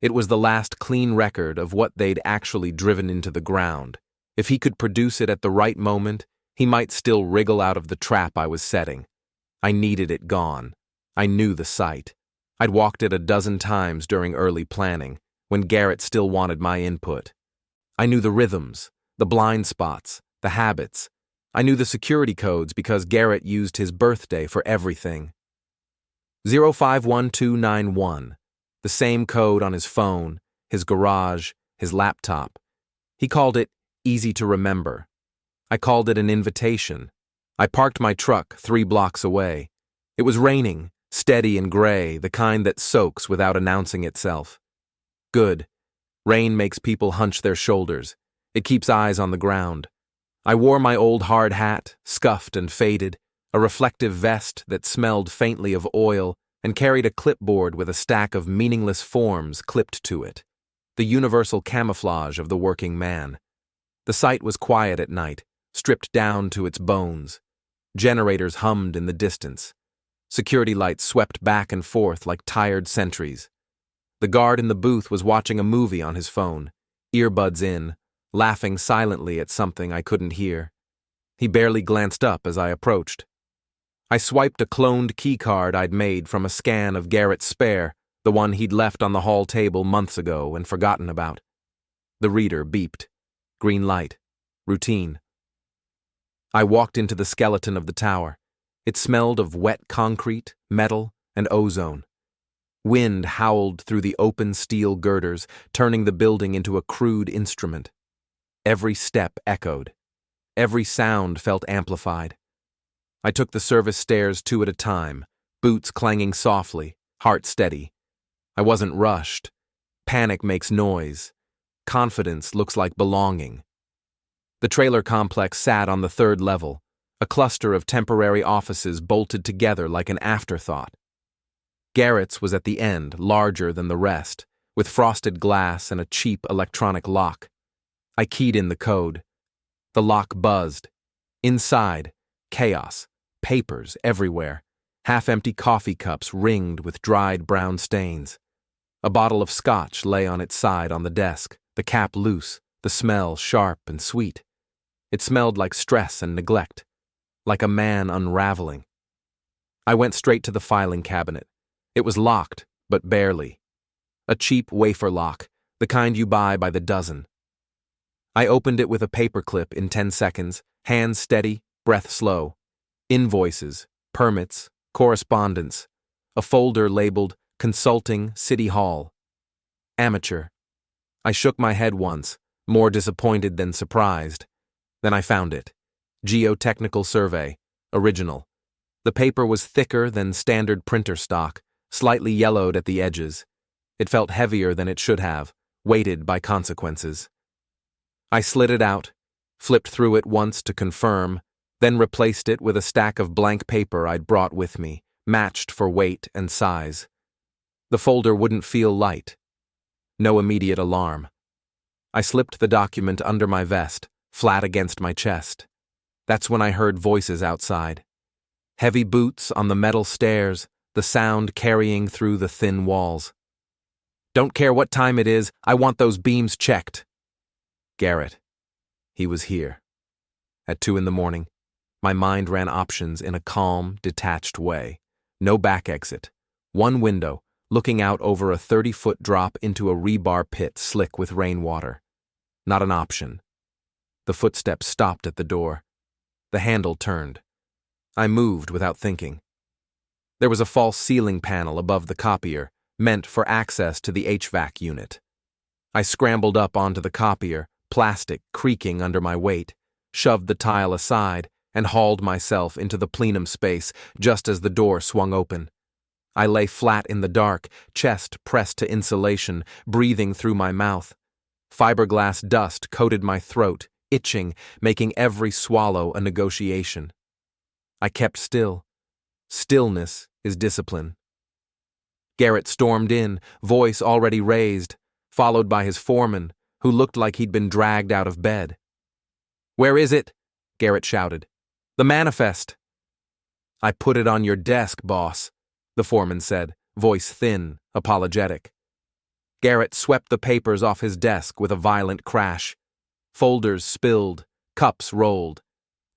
It was the last clean record of what they'd actually driven into the ground. If he could produce it at the right moment, he might still wriggle out of the trap I was setting. I needed it gone. I knew the site. I'd walked it a dozen times during early planning, when Garrett still wanted my input. I knew the rhythms, the blind spots, the habits. I knew the security codes because Garrett used his birthday for everything. 051291, the same code on his phone, his garage, his laptop. He called it easy to remember. I called it an invitation. I parked my truck 3 blocks away. It was raining, steady and gray, the kind that soaks without announcing itself. Good. Rain makes people hunch their shoulders. It keeps eyes on the ground. I wore my old hard hat, scuffed and faded, a reflective vest that smelled faintly of oil, and carried a clipboard with a stack of meaningless forms clipped to it. The universal camouflage of the working man. The site was quiet at night, stripped down to its bones. Generators hummed in the distance. Security lights swept back and forth like tired sentries. The guard in the booth was watching a movie on his phone, earbuds in, laughing silently at something I couldn't hear. He barely glanced up as I approached. I swiped a cloned keycard I'd made from a scan of Garrett's spare, the one he'd left on the hall table months ago and forgotten about. The reader beeped. Green light. Routine. I walked into the skeleton of the tower. It smelled of wet concrete, metal, and ozone. Wind howled through the open steel girders, turning the building into a crude instrument. Every step echoed. Every sound felt amplified. I took the service stairs 2 at a time, boots clanging softly, heart steady. I wasn't rushed. Panic makes noise. Confidence looks like belonging. The trailer complex sat on the 3rd level, a cluster of temporary offices bolted together like an afterthought. Garrett's was at the end, larger than the rest, with frosted glass and a cheap electronic lock. I keyed in the code. The lock buzzed. Inside, chaos, papers everywhere, half-empty coffee cups ringed with dried brown stains. A bottle of scotch lay on its side on the desk, the cap loose, the smell sharp and sweet. It smelled like stress and neglect, like a man unraveling. I went straight to the filing cabinet. It was locked, but barely. A cheap wafer lock, the kind you buy by the dozen. I opened it with a paperclip in 10 seconds, hands steady, breath slow. Invoices, permits, correspondence. A folder labeled Consulting City Hall. Amateur. I shook my head once, more disappointed than surprised. Then I found it. Geotechnical Survey. Original. The paper was thicker than standard printer stock, slightly yellowed at the edges. It felt heavier than it should have, weighted by consequences. I slid it out, flipped through it once to confirm, then replaced it with a stack of blank paper I'd brought with me, matched for weight and size. The folder wouldn't feel light. No immediate alarm. I slipped the document under my vest, flat against my chest. That's when I heard voices outside. Heavy boots on the metal stairs, the sound carrying through the thin walls. Don't care what time it is, I want those beams checked. Garrett. He was here. At 2 a.m, my mind ran options in a calm, detached way. No back exit. One window, looking out over a 30-foot drop into a rebar pit slick with rainwater. Not an option. The footsteps stopped at the door. The handle turned. I moved without thinking. There was a false ceiling panel above the copier, meant for access to the HVAC unit. I scrambled up onto the copier, plastic creaking under my weight, shoved the tile aside, and hauled myself into the plenum space just as the door swung open. I lay flat in the dark, chest pressed to insulation, breathing through my mouth. Fiberglass dust coated my throat, itching, making every swallow a negotiation. I kept still. Stillness is discipline. Garrett stormed in, voice already raised, followed by his foreman, who looked like he'd been dragged out of bed. "Where is it?" Garrett shouted. "The manifest." "I put it on your desk, boss," the foreman said, voice thin, apologetic. Garrett swept the papers off his desk with a violent crash. Folders spilled, cups rolled.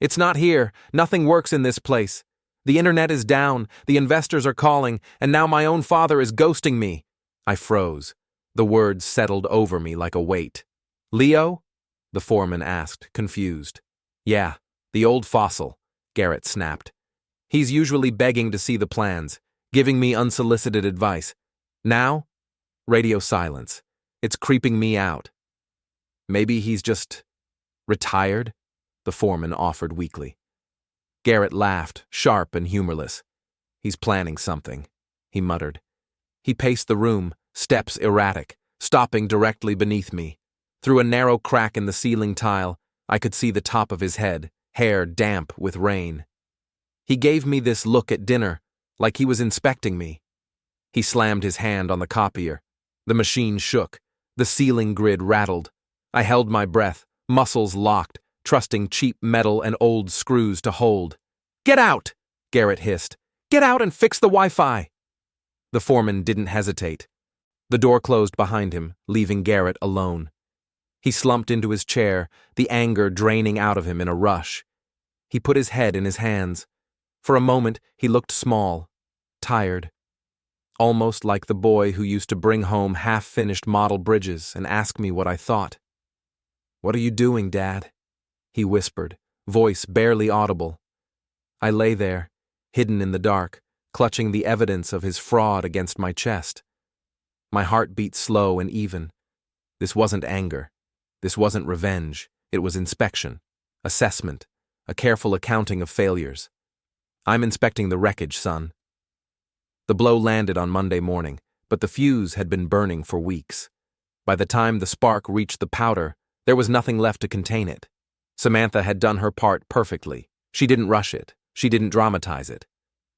"It's not here. Nothing works in this place. The internet is down, the investors are calling, and now my own father is ghosting me." I froze. The words settled over me like a weight. "Leo?" the foreman asked, confused. "Yeah, the old fossil," Garrett snapped. "He's usually begging to see the plans, giving me unsolicited advice. Now?" Radio silence. "It's creeping me out." "Maybe he's just retired?" the foreman offered weakly. Garrett laughed, sharp and humorless. "He's planning something," he muttered. He paced the room, steps erratic, stopping directly beneath me. Through a narrow crack in the ceiling tile, I could see the top of his head, hair damp with rain. He gave me this look at dinner, like he was inspecting me. He slammed his hand on the copier. The machine shook. The ceiling grid rattled. I held my breath, muscles locked, trusting cheap metal and old screws to hold. "Get out!" Garrett hissed. "Get out and fix the Wi-Fi!" The foreman didn't hesitate. The door closed behind him, leaving Garrett alone. He slumped into his chair, the anger draining out of him in a rush. He put his head in his hands. For a moment, he looked small, tired. Almost like the boy who used to bring home half-finished model bridges and ask me what I thought. "What are you doing, Dad?" he whispered, voice barely audible. I lay there, hidden in the dark, clutching the evidence of his fraud against my chest. My heart beat slow and even. This wasn't anger. This wasn't revenge. It was inspection, assessment, a careful accounting of failures. "I'm inspecting the wreckage, son." The blow landed on Monday morning, but the fuse had been burning for weeks. By the time the spark reached the powder, there was nothing left to contain it. Samantha had done her part perfectly. She didn't rush it. She didn't dramatize it.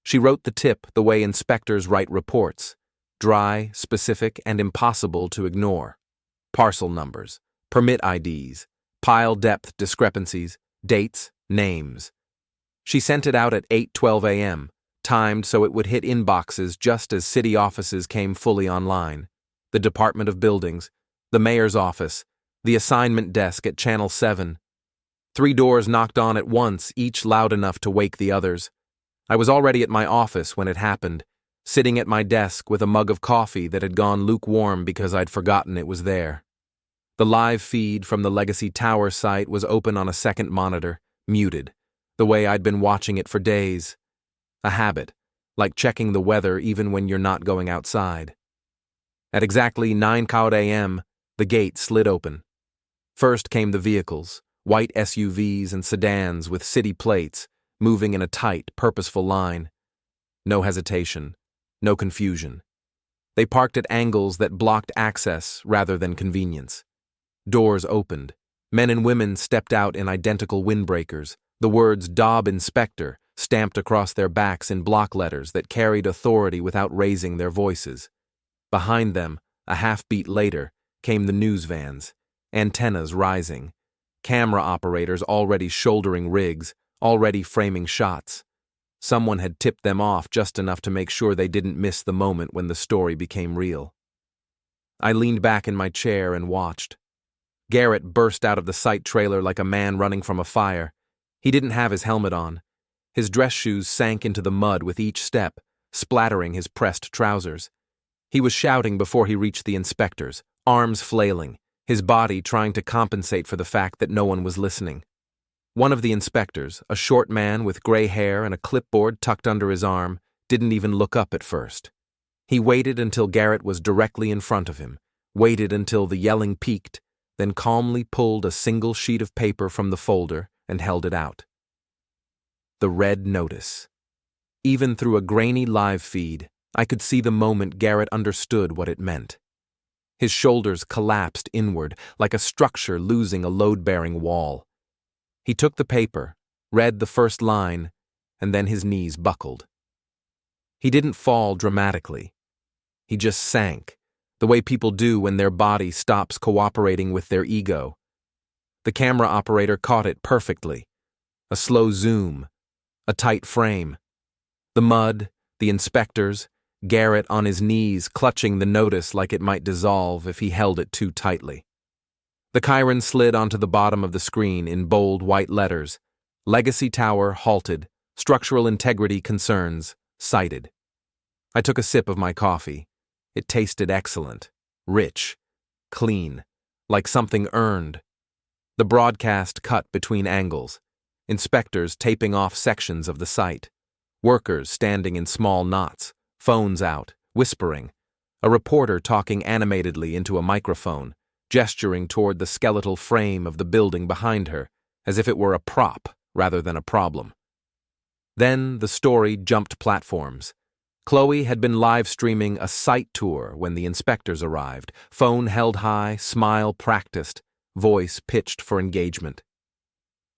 She wrote the tip the way inspectors write reports, dry, specific, and impossible to ignore. Parcel numbers, permit IDs, pile depth discrepancies, dates, names. She sent it out at 8:12 a.m., timed so it would hit inboxes just as city offices came fully online. The Department of Buildings, the mayor's office, the assignment desk at Channel 7. 3 doors knocked on at once, each loud enough to wake the others. I was already at my office when it happened, sitting at my desk with a mug of coffee that had gone lukewarm because I'd forgotten it was there. The live feed from the Legacy Tower site was open on a second monitor, muted, the way I'd been watching it for days. A habit, like checking the weather even when you're not going outside. At exactly 9 a.m., the gate slid open. First came the vehicles, white SUVs and sedans with city plates, moving in a tight, purposeful line. No hesitation, no confusion. They parked at angles that blocked access rather than convenience. Doors opened. Men and women stepped out in identical windbreakers, the words "Dobb Inspector" stamped across their backs in block letters that carried authority without raising their voices. Behind them, a half-beat later, came the news vans, antennas rising, camera operators already shouldering rigs, already framing shots. Someone had tipped them off just enough to make sure they didn't miss the moment when the story became real. I leaned back in my chair and watched. Garrett burst out of the site trailer like a man running from a fire. He didn't have his helmet on. His dress shoes sank into the mud with each step, splattering his pressed trousers. He was shouting before he reached the inspectors, arms flailing, his body trying to compensate for the fact that no one was listening. One of the inspectors, a short man with gray hair and a clipboard tucked under his arm, didn't even look up at first. He waited until Garrett was directly in front of him, waited until the yelling peaked, then calmly pulled a single sheet of paper from the folder and held it out. The red notice. Even through a grainy live feed, I could see the moment Garrett understood what it meant. His shoulders collapsed inward, like a structure losing a load-bearing wall. He took the paper, read the first line, and then his knees buckled. He didn't fall dramatically. He just sank, the way people do when their body stops cooperating with their ego. The camera operator caught it perfectly. A slow zoom, a tight frame. The mud, the inspectors, Garrett on his knees clutching the notice like it might dissolve if he held it too tightly. The chyron slid onto the bottom of the screen in bold white letters. Legacy Tower halted. Structural integrity concerns cited. I took a sip of my coffee. It tasted excellent. rich, clean, like something earned. The broadcast cut between angles, inspectors taping off sections of the site, workers standing in small knots, phones out, whispering, a reporter talking animatedly into a microphone, gesturing toward the skeletal frame of the building behind her, as if it were a prop rather than a problem. Then the story jumped platforms. Chloe had been live-streaming a site tour when the inspectors arrived, phone held high, smile practiced, voice pitched for engagement.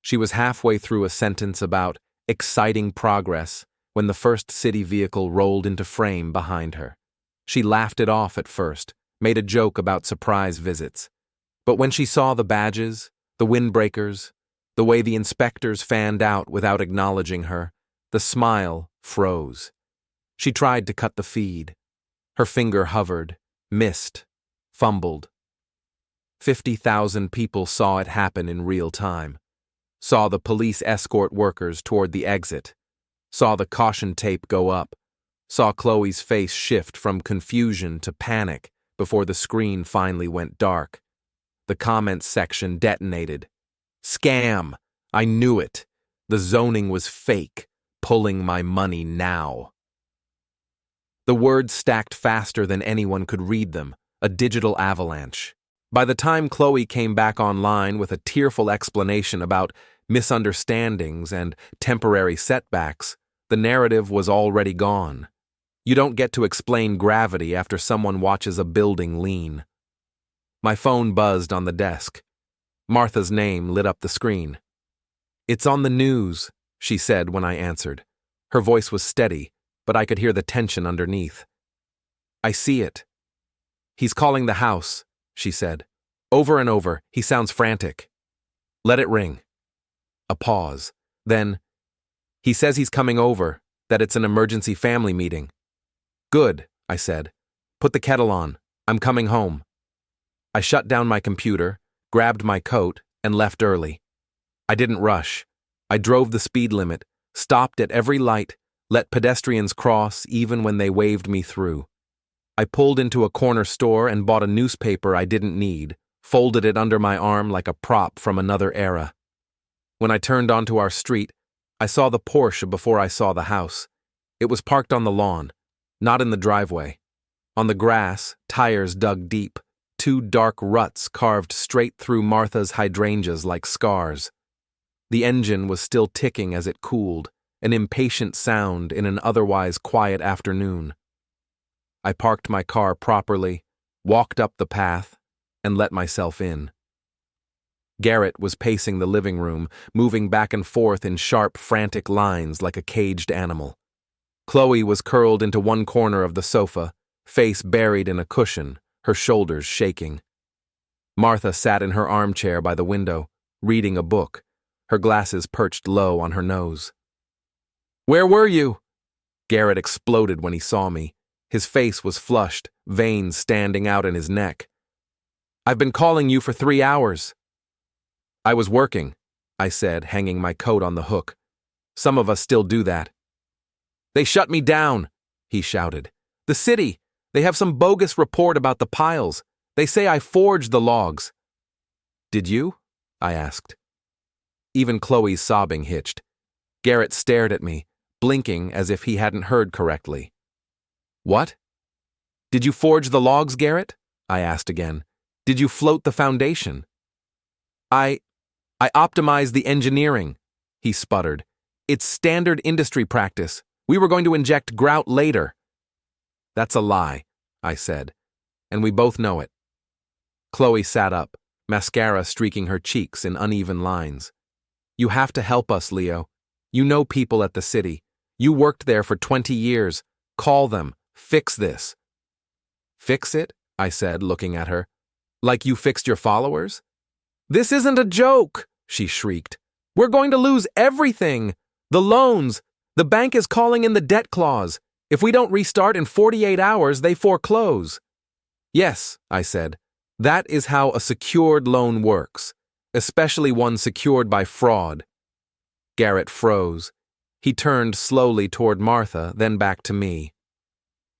She was halfway through a sentence about exciting progress when the first city vehicle rolled into frame behind her. She laughed it off at first, made a joke about surprise visits. But when she saw the badges, the windbreakers, the way the inspectors fanned out without acknowledging her, the smile froze. She tried to cut the feed. Her finger hovered, missed, fumbled. 50,000 people saw it happen in real time. Saw the police escort workers toward the exit. Saw the caution tape go up. Saw Chloe's face shift from confusion to panic before the screen finally went dark. The comments section detonated. Scam! I knew it. The zoning was fake. Pulling my money now. The words stacked faster than anyone could read them, a digital avalanche. By the time Chloe came back online with a tearful explanation about misunderstandings and temporary setbacks, the narrative was already gone. You don't get to explain gravity after someone watches a building lean. My phone buzzed on the desk. Martha's name lit up the screen. "It's on the news," she said when I answered. Her voice was steady, but I could hear the tension underneath. "I see it." "He's calling the house," she said. "Over and over. He sounds frantic." "Let it ring." A pause. Then, "He says he's coming over, that it's an emergency family meeting." "Good," I said. "Put the kettle on. I'm coming home." I shut down my computer, grabbed my coat, and left early. I didn't rush. I drove the speed limit, stopped at every light, let pedestrians cross even when they waved me through. I pulled into a corner store and bought a newspaper I didn't need, folded it under my arm like a prop from another era. When I turned onto our street, I saw the Porsche before I saw the house. It was parked on the lawn, not in the driveway. On the grass, tires dug deep, two dark ruts carved straight through Martha's hydrangeas like scars. The engine was still ticking as it cooled, an impatient sound in an otherwise quiet afternoon. I parked my car properly, walked up the path, and let myself in. Garrett was pacing the living room, moving back and forth in sharp, frantic lines like a caged animal. Chloe was curled into one corner of the sofa, face buried in a cushion, her shoulders shaking. Martha sat in her armchair by the window, reading a book, her glasses perched low on her nose. "Where were you?" Garrett exploded when he saw me. His face was flushed, veins standing out in his neck. "I've been calling you for 3 hours." "I was working," I said, hanging my coat on the hook. "Some of us still do that." "They shut me down," he shouted. "The city, they have some bogus report about the piles. They say I forged the logs." "Did you?" I asked. Even Chloe's sobbing hitched. Garrett stared at me, blinking as if he hadn't heard correctly. "What? Did you forge the logs, Garrett?" I asked again. "Did you float the foundation?" I optimized the engineering," he sputtered. "It's standard industry practice. We were going to inject grout later." "That's a lie," I said, "and we both know it." Chloe sat up, mascara streaking her cheeks in uneven lines. "You have to help us, Leo. You know people at the city. You worked there for 20 years. Call them. Fix this." "Fix it?" I said, looking at her. "Like you fixed your followers?" "This isn't a joke," she shrieked. "We're going to lose everything. The loans. The bank is calling in the debt clause. If we don't restart in 48 hours, they foreclose." "Yes," I said. "That is how a secured loan works, especially one secured by fraud." Garrett froze. He turned slowly toward Martha, then back to me.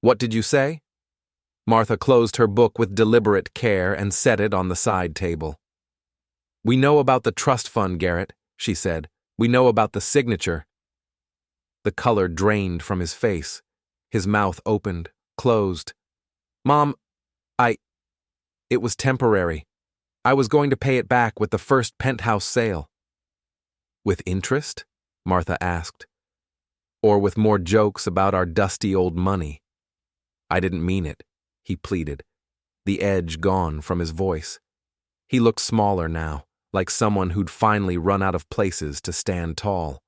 "What did you say?" Martha closed her book with deliberate care and set it on the side table. "We know about the trust fund, Garrett," she said. "We know about the signature." The color drained from his face. His mouth opened, closed. "Mom, it was temporary. I was going to pay it back with the first penthouse sale." "With interest?" Martha asked. "Or with more jokes about our dusty old money?" "I didn't mean it," he pleaded, the edge gone from his voice. He looked smaller now, like someone who'd finally run out of places to stand tall.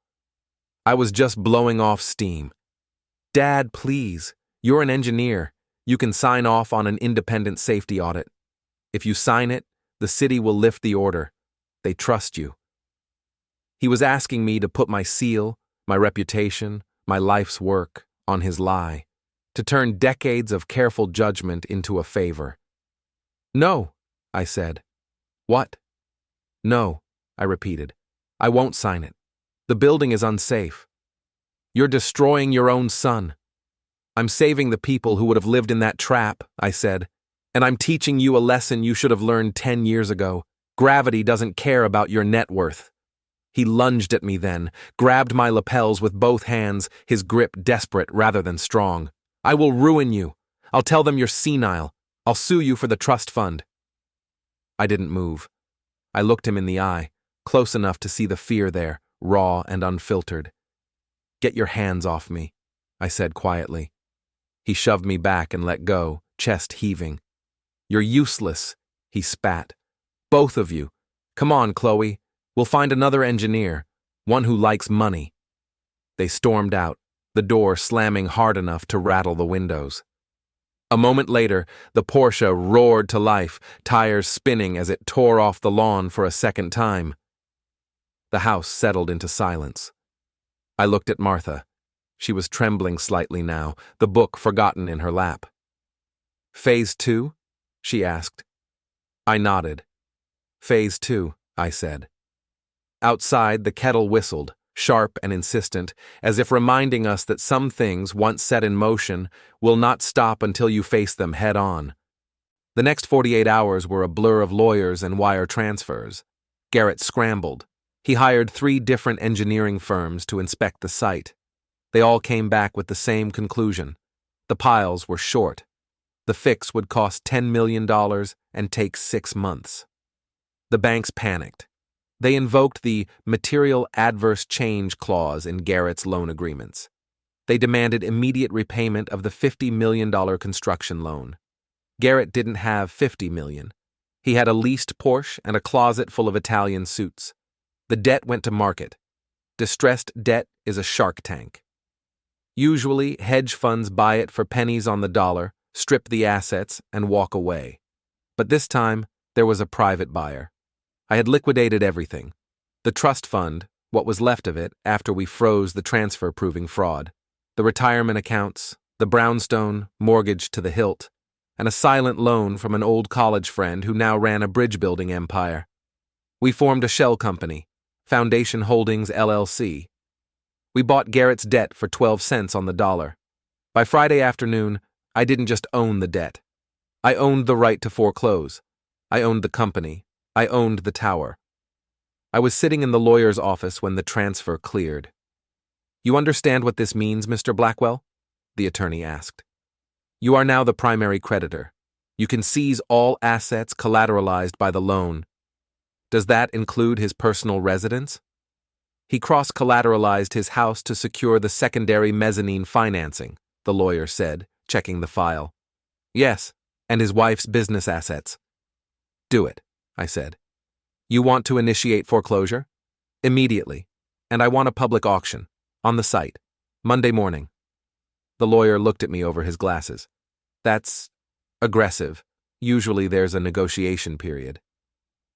"I was just blowing off steam. Dad, please, you're an engineer. You can sign off on an independent safety audit. If you sign it, the city will lift the order. They trust you." He was asking me to put my seal, my reputation, my life's work on his lie, to turn decades of careful judgment into a favor. "No," I said. "What?" "No," I repeated. "I won't sign it. The building is unsafe. You're destroying your own son." "I'm saving the people who would have lived in that trap," I said. "And I'm teaching you a lesson you should have learned 10 years ago. Gravity doesn't care about your net worth." He lunged at me then, grabbed my lapels with both hands, his grip desperate rather than strong. "I will ruin you. I'll tell them you're senile. I'll sue you for the trust fund." I didn't move. I looked him in the eye, close enough to see the fear there, raw and unfiltered. "Get your hands off me," I said quietly. He shoved me back and let go, chest heaving. "You're useless," he spat. "Both of you. Come on, Chloe. We'll find another engineer, one who likes money." They stormed out, the door slamming hard enough to rattle the windows. A moment later, the Porsche roared to life, tires spinning as it tore off the lawn for a second time. The house settled into silence. I looked at Martha. She was trembling slightly now, the book forgotten in her lap. "Phase 2?" she asked. I nodded. "Phase 2, I said. Outside, the kettle whistled, sharp and insistent, as if reminding us that some things, once set in motion, will not stop until you face them head on. The next 48 hours were a blur of lawyers and wire transfers. Garrett scrambled. He hired 3 different engineering firms to inspect the site. They all came back with the same conclusion. The piles were short. The fix would cost $10 million and take 6 months. The banks panicked. They invoked the material adverse change clause in Garrett's loan agreements. They demanded immediate repayment of the $50 million construction loan. Garrett didn't have $50 million. He had a leased Porsche and a closet full of Italian suits. The debt went to market. Distressed debt is a shark tank. Usually, hedge funds buy it for pennies on the dollar, strip the assets, and walk away. But this time, there was a private buyer. I had liquidated everything. The trust fund, what was left of it after we froze the transfer proving fraud, the retirement accounts, the brownstone, mortgage to the hilt, and a silent loan from an old college friend who now ran a bridge-building empire. We formed a shell company, Foundation Holdings LLC. We bought Garrett's debt for 12 cents on the dollar. By Friday afternoon, I didn't just own the debt. I owned the right to foreclose. I owned the company. I owned the tower. I was sitting in the lawyer's office when the transfer cleared. "You understand what this means, Mr. Blackwell?" the attorney asked. "You are now the primary creditor. You can seize all assets collateralized by the loan. Does that include his personal residence?" "He cross-collateralized his house to secure the secondary mezzanine financing," the lawyer said, checking the file. "Yes, and his wife's business assets." "Do it," I said. "You want to initiate foreclosure?" "Immediately. And I want a public auction. On the site. Monday morning." The lawyer looked at me over his glasses. "That's aggressive. Usually there's a negotiation period."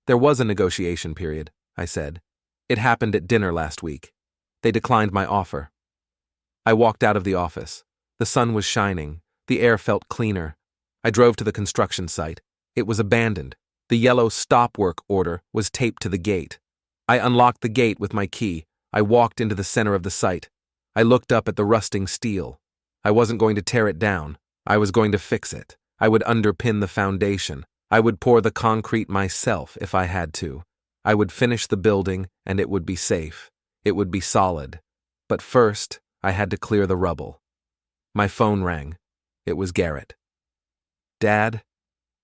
"There was a negotiation period," I said. "It happened at dinner last week. They declined my offer." I walked out of the office. The sun was shining. The air felt cleaner. I drove to the construction site. It was abandoned. The yellow stop work order was taped to the gate. I unlocked the gate with my key. I walked into the center of the site. I looked up at the rusting steel. I wasn't going to tear it down. I was going to fix it. I would underpin the foundation. I would pour the concrete myself if I had to. I would finish the building, and it would be safe. It would be solid. But first, I had to clear the rubble. My phone rang. It was Garrett. "Dad?"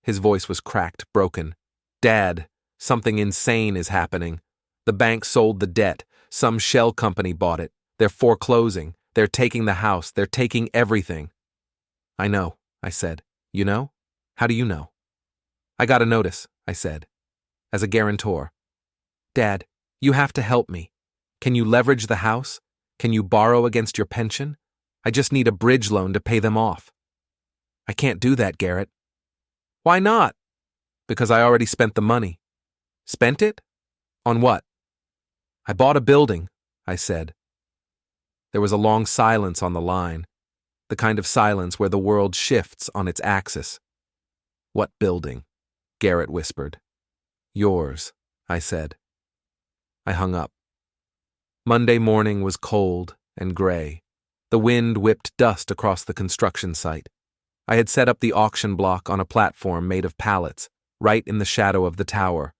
His voice was cracked, broken. "Dad, something insane is happening. The bank sold the debt. Some shell company bought it. They're foreclosing. They're taking the house. They're taking everything." "I know," I said. "You know? How do you know?" "I got a notice," I said, "as a guarantor." "Dad, you have to help me. Can you leverage the house? Can you borrow against your pension? I just need a bridge loan to pay them off." "I can't do that, Garrett." "Why not?" "Because I already spent the money." "Spent it? On what?" "I bought a building," I said. There was a long silence on the line, the kind of silence where the world shifts on its axis. "What building?" Garrett whispered. "Yours," I said. I hung up. Monday morning was cold and gray. The wind whipped dust across the construction site. I had set up the auction block on a platform made of pallets, right in the shadow of the tower.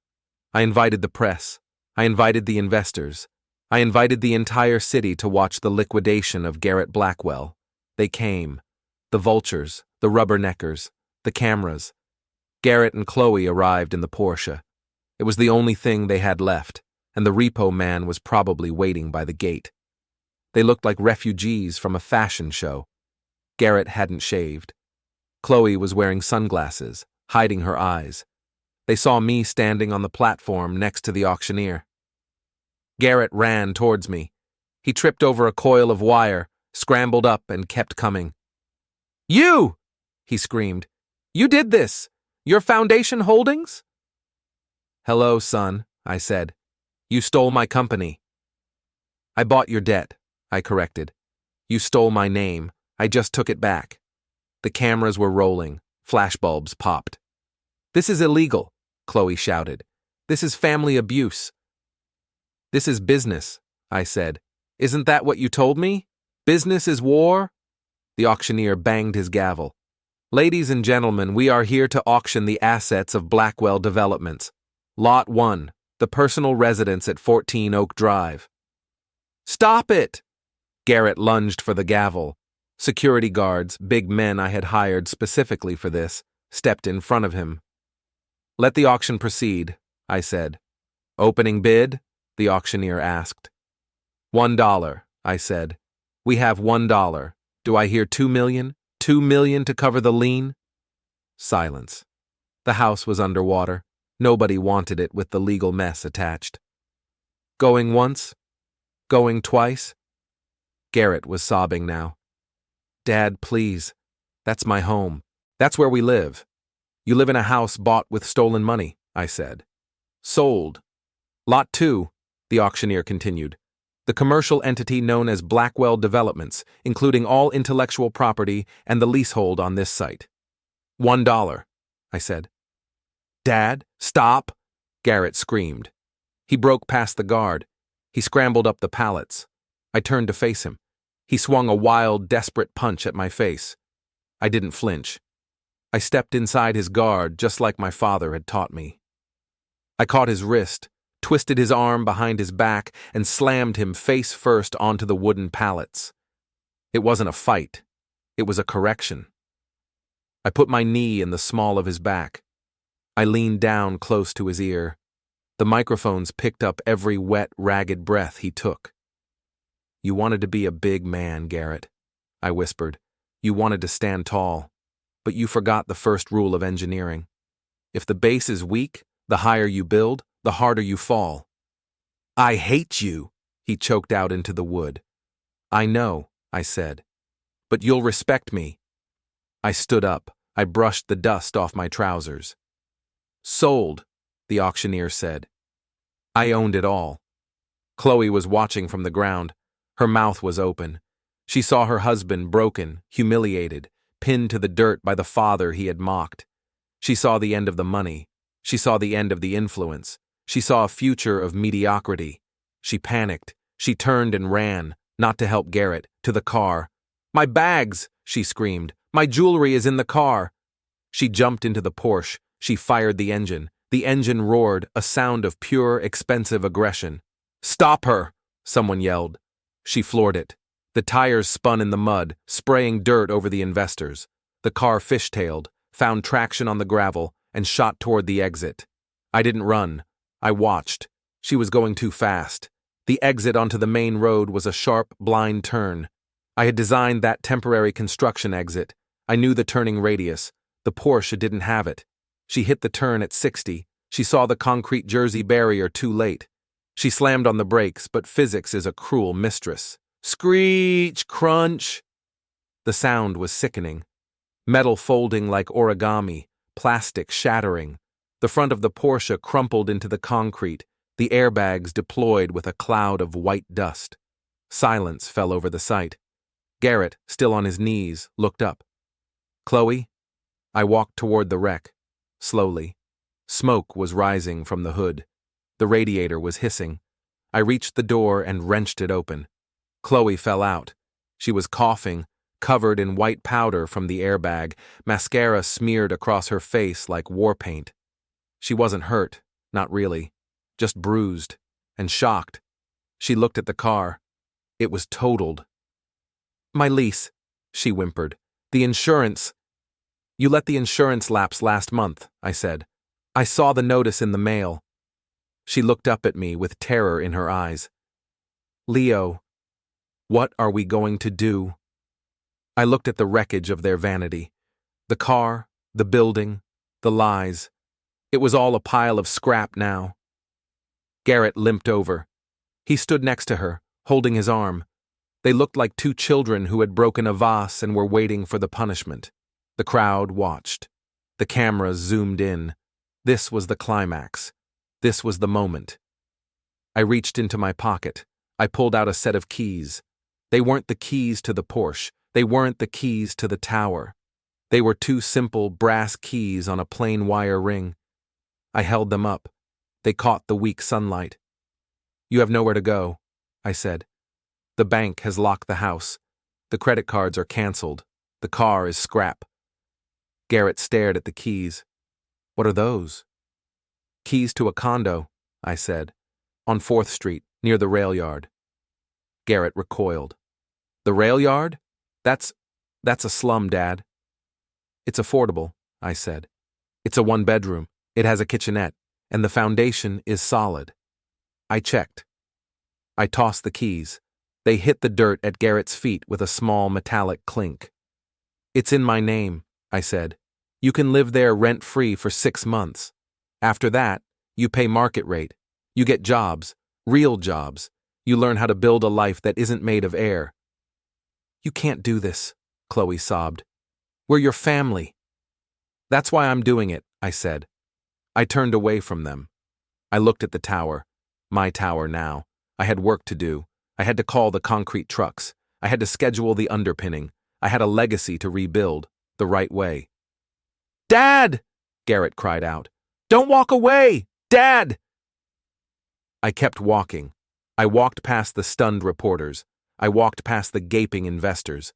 I invited the press. I invited the investors. I invited the entire city to watch the liquidation of Garrett Blackwell. They came. The vultures, the rubberneckers, the cameras. Garrett and Chloe arrived in the Porsche. It was the only thing they had left, and the repo man was probably waiting by the gate. They looked like refugees from a fashion show. Garrett hadn't shaved. Chloe was wearing sunglasses, hiding her eyes. They saw me standing on the platform next to the auctioneer. Garrett ran towards me. He tripped over a coil of wire, scrambled up, and kept coming. "You!" he screamed. "You did this! Your foundation holdings?" "Hello, son," I said. "You stole my company." "I bought your debt," I corrected. "You stole my name. I just took it back." The cameras were rolling. Flashbulbs popped. "This is illegal," Chloe shouted. "This is family abuse." "This is business," I said. "Isn't that what you told me? Business is war?" The auctioneer banged his gavel. "Ladies and gentlemen, we are here to auction the assets of Blackwell Developments. Lot 1, the personal residence at 14 Oak Drive." "Stop it!" Garrett lunged for the gavel. Security guards, big men I had hired specifically for this, stepped in front of him. "Let the auction proceed," I said. "Opening bid?" the auctioneer asked. $1, I said. "We have $1. Do I hear 2 million? 2 million to cover the lien?" Silence. The house was underwater. Nobody wanted it with the legal mess attached. "Going once? Going twice?" Garrett was sobbing now. "Dad, please. That's my home. That's where we live." "You live in a house bought with stolen money," I said. "Sold. Lot 2, the auctioneer continued. "The commercial entity known as Blackwell Developments, including all intellectual property and the leasehold on this site." $1, I said. "Dad, stop!" Garrett screamed. He broke past the guard. He scrambled up the pallets. I turned to face him. He swung a wild, desperate punch at my face. I didn't flinch. I stepped inside his guard just like my father had taught me. I caught his wrist, twisted his arm behind his back, and slammed him face first onto the wooden pallets. It wasn't a fight. It was a correction. I put my knee in the small of his back. I leaned down close to his ear. The microphones picked up every wet, ragged breath he took. "You wanted to be a big man, Garrett," I whispered. "You wanted to stand tall. But you forgot the first rule of engineering. If the base is weak, the higher you build, the harder you fall." "I hate you," he choked out into the wood. "I know," I said. "But you'll respect me." I stood up. I brushed the dust off my trousers. "Sold," the auctioneer said. I owned it all. Chloe was watching from the ground. Her mouth was open. She saw her husband broken, humiliated, pinned to the dirt by the father he had mocked. She saw the end of the money. She saw the end of the influence. She saw a future of mediocrity. She panicked. She turned and ran, not to help Garrett, to the car. "My bags!" she screamed. "My jewelry is in the car." She jumped into the Porsche. She fired the engine. The engine roared, a sound of pure, expensive aggression. "Stop her!" someone yelled. She floored it. The tires spun in the mud, spraying dirt over the investors. The car fishtailed, found traction on the gravel, and shot toward the exit. I didn't run. I watched. She was going too fast. The exit onto the main road was a sharp, blind turn. I had designed that temporary construction exit. I knew the turning radius. The Porsche didn't have it. She hit the turn at 60. She saw the concrete Jersey barrier too late. She slammed on the brakes, but physics is a cruel mistress. Screech! Crunch! The sound was sickening. Metal folding like origami, plastic shattering. The front of the Porsche crumpled into the concrete, the airbags deployed with a cloud of white dust. Silence fell over the site. Garrett, still on his knees, looked up. "Chloe?" I walked toward the wreck, slowly. Smoke was rising from the hood. The radiator was hissing. I reached the door and wrenched it open. Chloe fell out. She was coughing, covered in white powder from the airbag, mascara smeared across her face like war paint. She wasn't hurt, not really, just bruised and shocked. She looked at the car. It was totaled. "My lease," she whimpered. "The insurance." "You let the insurance lapse last month," I said. "I saw the notice in the mail." She looked up at me with terror in her eyes. "Leo, what are we going to do?" I looked at the wreckage of their vanity. The car, the building, the lies. It was all a pile of scrap now. Garrett limped over. He stood next to her, holding his arm. They looked like two children who had broken a vase and were waiting for the punishment. The crowd watched. The cameras zoomed in. This was the climax. This was the moment. I reached into my pocket. I pulled out a set of keys. They weren't the keys to the Porsche. They weren't the keys to the tower. They were two simple brass keys on a plain wire ring. I held them up. They caught the weak sunlight. "You have nowhere to go," I said. "The bank has locked the house. The credit cards are canceled. The car is scrap." Garrett stared at the keys. "What are those?" "Keys to a condo," I said, "on 4th Street, near the rail yard." Garrett recoiled. "The rail yard? That's a slum, Dad." "It's affordable," I said. "It's a 1-bedroom. It has a kitchenette, and the foundation is solid." I checked. I tossed the keys. They hit the dirt at Garrett's feet with a small metallic clink. "It's in my name," I said. "You can live there rent-free for 6 months. After that, you pay market rate. You get jobs, real jobs. You learn how to build a life that isn't made of air." "You can't do this," Chloe sobbed. "We're your family." "That's why I'm doing it," I said. I turned away from them. I looked at the tower. My tower now. I had work to do. I had to call the concrete trucks. I had to schedule the underpinning. I had a legacy to rebuild, the right way. "Dad!" Garrett cried out. "Don't walk away! Dad!" I kept walking. I walked past the stunned reporters. I walked past the gaping investors.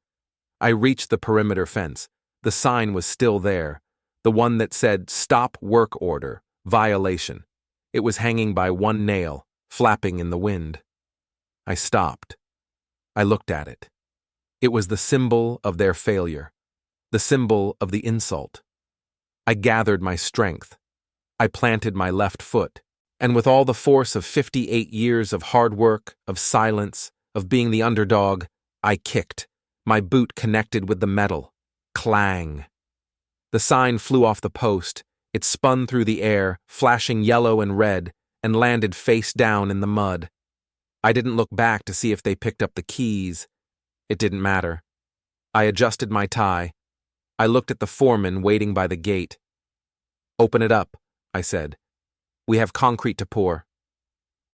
I reached the perimeter fence. The sign was still there. The one that said, "Stop work order, violation." It was hanging by one nail, flapping in the wind. I stopped. I looked at it. It was the symbol of their failure, the symbol of the insult. I gathered my strength. I planted my left foot, and with all the force of 58 years of hard work, of silence, of being the underdog, I kicked. My boot connected with the metal. Clang. The sign flew off the post. It spun through the air, flashing yellow and red, and landed face down in the mud. I didn't look back to see if they picked up the keys. It didn't matter. I adjusted my tie. I looked at the foreman waiting by the gate. "Open it up," I said. "We have concrete to pour."